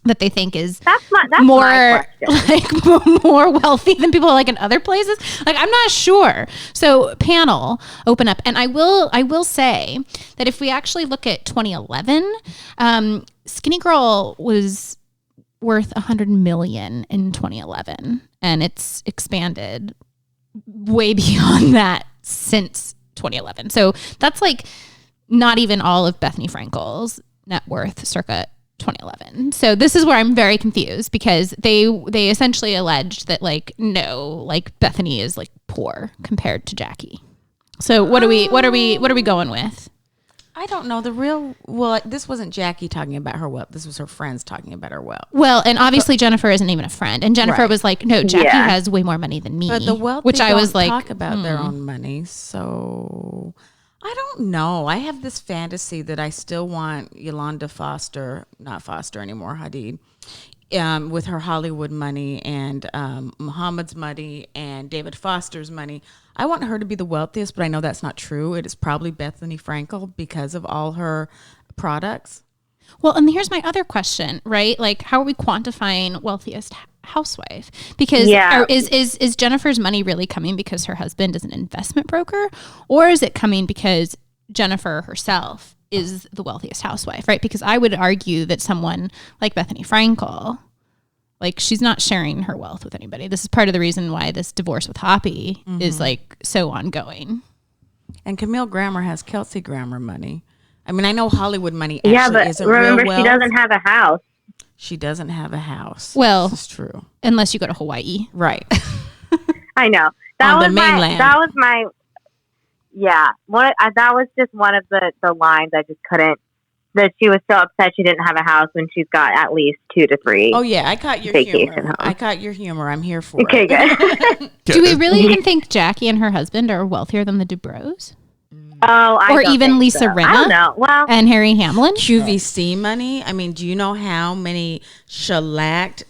that they think is that's more my question. more wealthy than people in other places? I'm not sure. So panel, open up. And I will say that if we actually look at 2011, Skinny Girl was worth $100 million in 2011, and it's expanded way beyond that since 2011. So that's not even all of Bethany Frankel's net worth circa 2011. So this is where I'm very confused, because they essentially alleged that Bethany is poor compared to Jackie. So what are we going with? I don't know. This wasn't Jackie talking about her wealth. This was her friends talking about her wealth. Well, and obviously Jennifer isn't even a friend. And Jennifer Right. was like, no, Jackie has way more money than me. But the wealthy which I was like, talk about their own money. So I don't know. I have this fantasy that I still want Yolanda Foster, not Foster anymore, Hadid, with her Hollywood money and Muhammad's money and David Foster's money. I want her to be the wealthiest, but I know that's not true. It is probably Bethany Frankel because of all her products. Well, and here's my other question, right? Like, how are we quantifying wealthiest housewife? Because is Jennifer's money really coming because her husband is an investment broker, or is it coming because Jennifer herself is the wealthiest housewife, right? Because I would argue that someone like Bethany Frankel, like, she's not sharing her wealth with anybody. This is part of the reason why this divorce with Hoppy is like so ongoing. And Camille Grammer has Kelsey Grammer money. I mean, I know Hollywood money actually isn't remember, real she wealth. doesn't have a house. She doesn't have a house. Well, this is true. Unless you go to Hawaii. Right. I know. On the mainland. That was just one of the lines I just couldn't. That she was so upset she didn't have a house when she's got at least 2 to 3. Oh yeah, I caught your humor. I caught your humor. I'm here for it. Good. Do we really even think Jackie and her husband are wealthier than the Dubrows? Or even Lisa Rinna? I don't know. Well, and Harry Hamlin? QVC money. I mean, do you know how many shellacked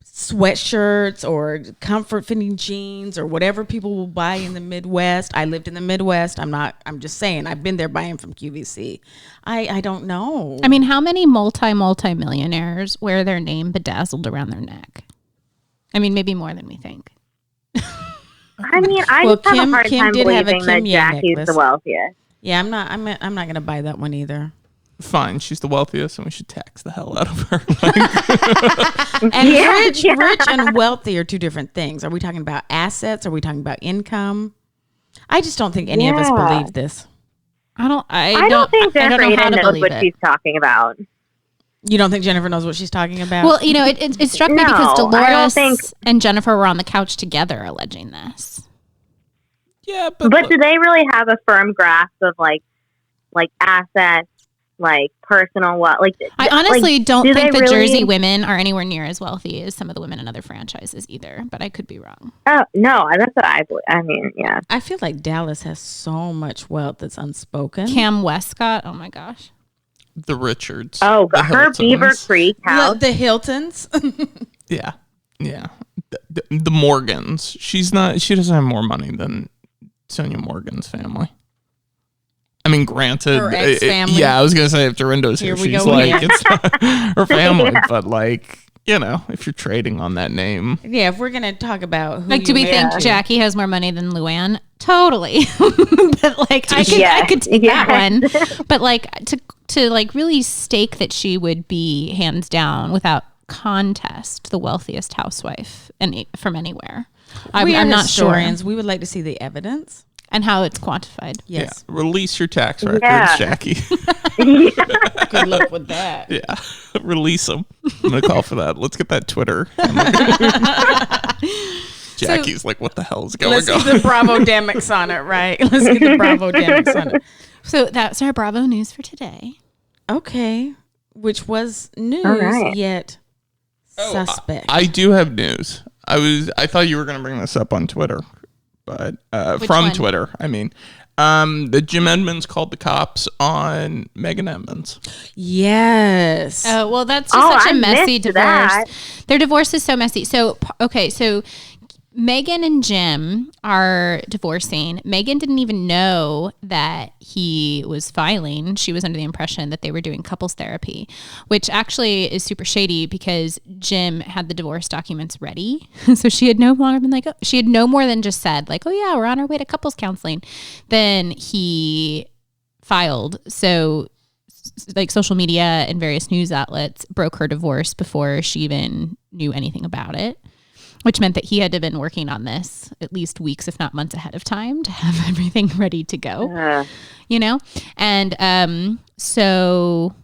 sweatshirts or comfort fitting jeans or whatever people will buy in the Midwest? I lived in the Midwest. I'm just saying, I've been there buying from QVC. I don't know. I mean, how many multi-millionaires wear their name bedazzled around their neck? I mean, maybe more than we think. I mean, I just have a hard time believing that Jackie's the wealthiest. Yeah, I'm not going to buy that one either. Fine, she's the wealthiest, and we should tax the hell out of her. And rich and wealthy are two different things. Are we talking about assets? Are we talking about income? I just don't think any of us believe this. I don't think Jennifer knows what she's talking about. You don't think Jennifer knows what she's talking about? Well, you know, it struck me because Dolores and Jennifer were on the couch together alleging this. Yeah, but do they really have a firm grasp of like assets, like personal wealth? Like, I honestly don't think the really? Jersey women are anywhere near as wealthy as some of the women in other franchises either, but I could be wrong. Oh, no, that's what I believe. I mean, yeah. I feel like Dallas has so much wealth that's unspoken. Cam Westcott, oh my gosh. The Richards. Oh, her Beaver Creek house. The Hiltons. Yeah. The Morgans. She doesn't have more money than Sonia Morgan's family. I mean, granted, her ex-family. I was gonna say if Dorinda's here, she's like it's not her family, but like, you know, if you're trading on that name, yeah. If we're gonna talk about who do we think Jackie has more money than Luann? Totally, but like I could take that one, but like to like really stake that she would be hands down without contest the wealthiest housewife from anywhere. I'm not historians. sure. We would like to see the evidence. And how it's quantified. Yes. Yeah. Release your tax records, Jackie. Good luck with that. Yeah. Release them. I'm going to call for that. Let's get that Twitter. Jackie's like, what the hell is going on? Let's get the Bravo Demics on it, right? Let's get the Bravo Demics on it. So that's our Bravo news for today. Okay. Which was news, yet suspect. I do have news. I thought you were going to bring this up on Twitter. But from Twitter, I mean, the Jim Edmonds called the cops on Megan Edmonds. Yes. Oh, well, that's just such a messy divorce. Their divorce is so messy. So, okay, so Megan and Jim are divorcing. Megan didn't even know that he was filing. She was under the impression that they were doing couples therapy, which actually is super shady because Jim had the divorce documents ready. So she had no longer been like, she had no more than just said like, oh yeah, we're on our way to couples counseling. Then he filed. So like social media and various news outlets broke her divorce before she even knew anything about it. Which meant that he had to have been working on this at least weeks, if not months ahead of time to have everything ready to go, you know? And so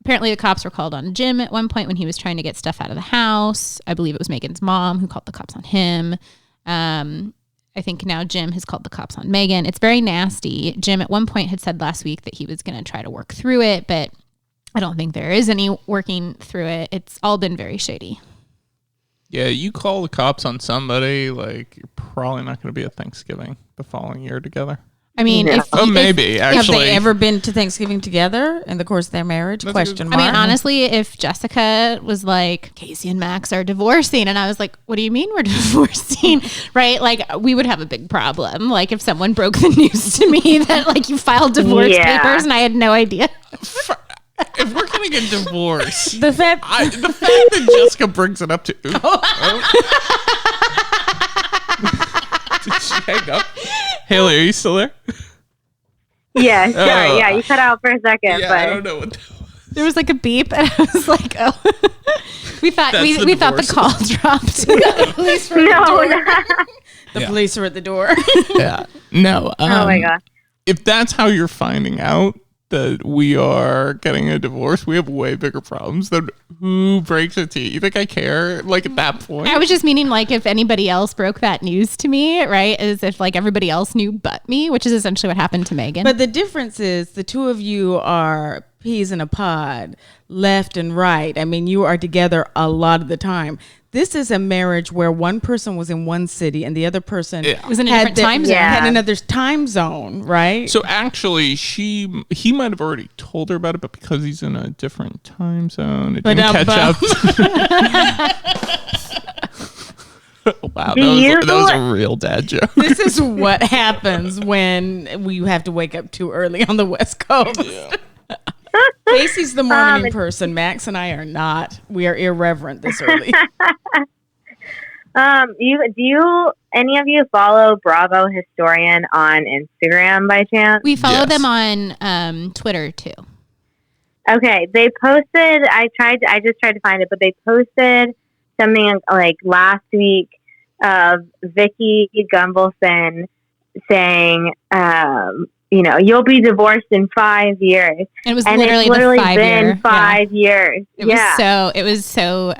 apparently the cops were called on Jim at one point when he was trying to get stuff out of the house. I believe it was Megan's mom who called the cops on him. I I think now Jim has called the cops on Megan. It's very nasty. Jim at one point had said last week that he was going to try to work through it, but I don't think there is any working through it. It's all been very shady. Yeah, you call the cops on somebody, like, you're probably not going to be at Thanksgiving the following year together. I mean, maybe, actually. Have they ever been to Thanksgiving together in the course of their marriage? Question mark. I mean, honestly, if Jessica was like, Casey and Max are divorcing, and I was like, what do you mean we're divorcing? Right? Like, we would have a big problem. Like, if someone broke the news to me that, like, you filed divorce papers and I had no idea. If we're going to get divorced, the fact that Jessica brings it up to... Did she hang up? Haley, are you still there? Yeah, sorry. Yeah, you cut out for a second. Yeah, but I don't know what that was. There was like a beep, and I was like, oh. we thought the call dropped. the police were no, the police were at the door. Yeah. No. Oh my God. If that's how you're finding out that we are getting a divorce, we have way bigger problems than who breaks it to you. You think I care? Like, at that point? I was just meaning, like, if anybody else broke that news to me, right? As if, like, everybody else knew but me, which is essentially what happened to Megan. But the difference is the two of you are peas in a pod, left and right. I mean, you are together a lot of the time. This is a marriage where one person was in one city and the other person was in a different time zone. Had another time zone, right? So actually, he might have already told her about it, but because he's in a different time zone, it didn't catch up. Wow, that was a real dad joke. This is what happens when we have to wake up too early on the West Coast. Yeah. Casey's the morning person. Max and I are not. We are irreverent this early. Any of you follow Bravo Historian on Instagram by chance? We follow them on Twitter too. Okay, they posted. I just tried to find it, but they posted something like last week of Vicky Gumbelson saying, you'll be divorced in 5 years. It was and literally it's literally the 5 been 5 years. It was so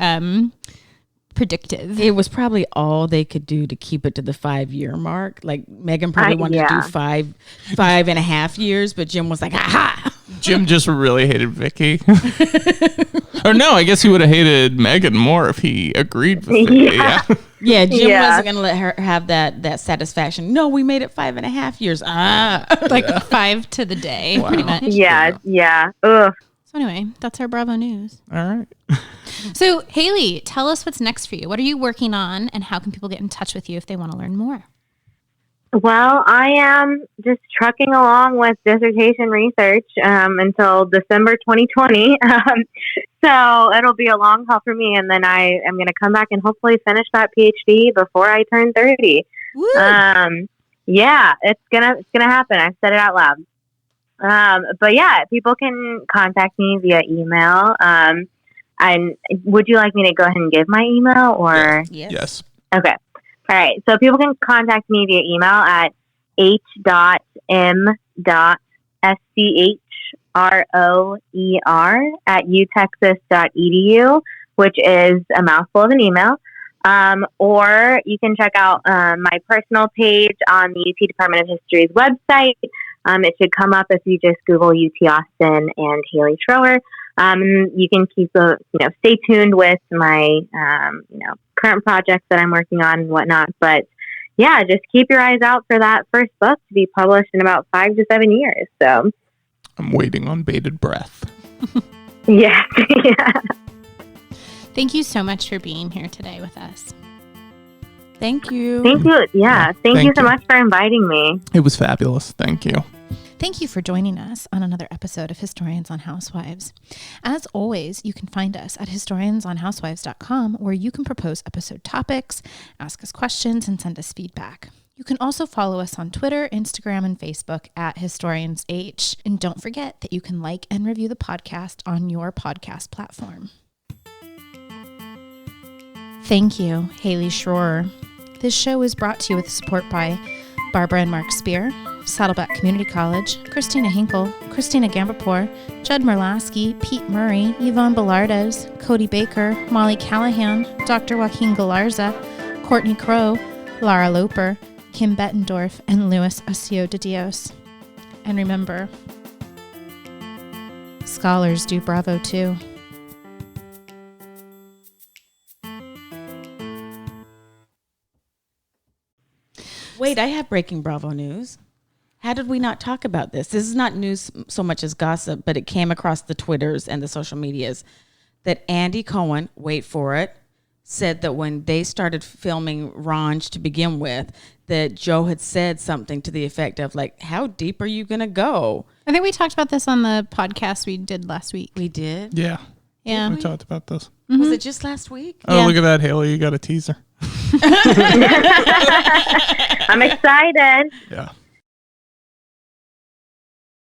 predictive. It was probably all they could do to keep it to the 5 year mark. Like Megan probably wanted to do 5.5 years, but Jim was like, aha. Jim just really hated Vicky. Or no, I guess he would have hated Megan more if he agreed with Vicky. Yeah, Jim wasn't going to let her have that satisfaction. No, we made it 5.5 years. Like 5 to the day, pretty much. Yeah. Ugh. So anyway, that's our Bravo news. All right. So Haley, tell us what's next for you. What are you working on, and how can people get in touch with you if they want to learn more? Well, I am just trucking along with dissertation research until December 2020. So it'll be a long haul for me. And then I am going to come back and hopefully finish that PhD before I turn 30. Woo. Yeah, it's gonna happen. I've said it out loud. But yeah, people can contact me via email. And would you like me to go ahead and give my email or? Yes. Okay. All right. So people can contact me via email at h.m.schroer@utexas.edu, which is a mouthful of an email. Or you can check out my personal page on the UT Department of History's website. It should come up if you just Google UT Austin and Haley Schroer. You can keep stay tuned with my current projects that I'm working on and whatnot. But yeah, just keep your eyes out for that first book to be published in about 5 to 7 years. So I'm waiting on bated breath. Yeah. Thank you so much for being here today with us. Thank you. Thank you. Yeah. Thank you so much for inviting me. It was fabulous. Thank you. Thank you for joining us on another episode of Historians on Housewives. As always, you can find us at historiansonhousewives.com, where you can propose episode topics, ask us questions, and send us feedback. You can also follow us on Twitter, Instagram, and Facebook at HistoriansH. And don't forget that you can like and review the podcast on your podcast platform. Thank you, Haley Schroer. This show is brought to you with support by Barbara and Mark Spear, Saddleback Community College, Christina Hinkle, Christina Gambapour, Judd Merlasky, Pete Murray, Yvonne Bellardos, Cody Baker, Molly Callahan, Dr. Joaquin Galarza, Courtney Crow, Lara Loper, Kim Bettendorf, and Luis Ocio de Dios. And remember, scholars do Bravo too. Wait, I have breaking Bravo news. How did we not talk about this? This is not news so much as gossip, but it came across the Twitters and the social medias that Andy Cohen, wait for it, said that when they started filming Ranch to begin with, that Joe had said something to the effect of like, how deep are you going to go? I think we talked about this on the podcast we did last week. We did? Yeah. Yeah. We talked about this. Mm-hmm. Was it just last week? Oh, Yeah. look at that, Haley. You got a teaser. I'm excited. Yeah.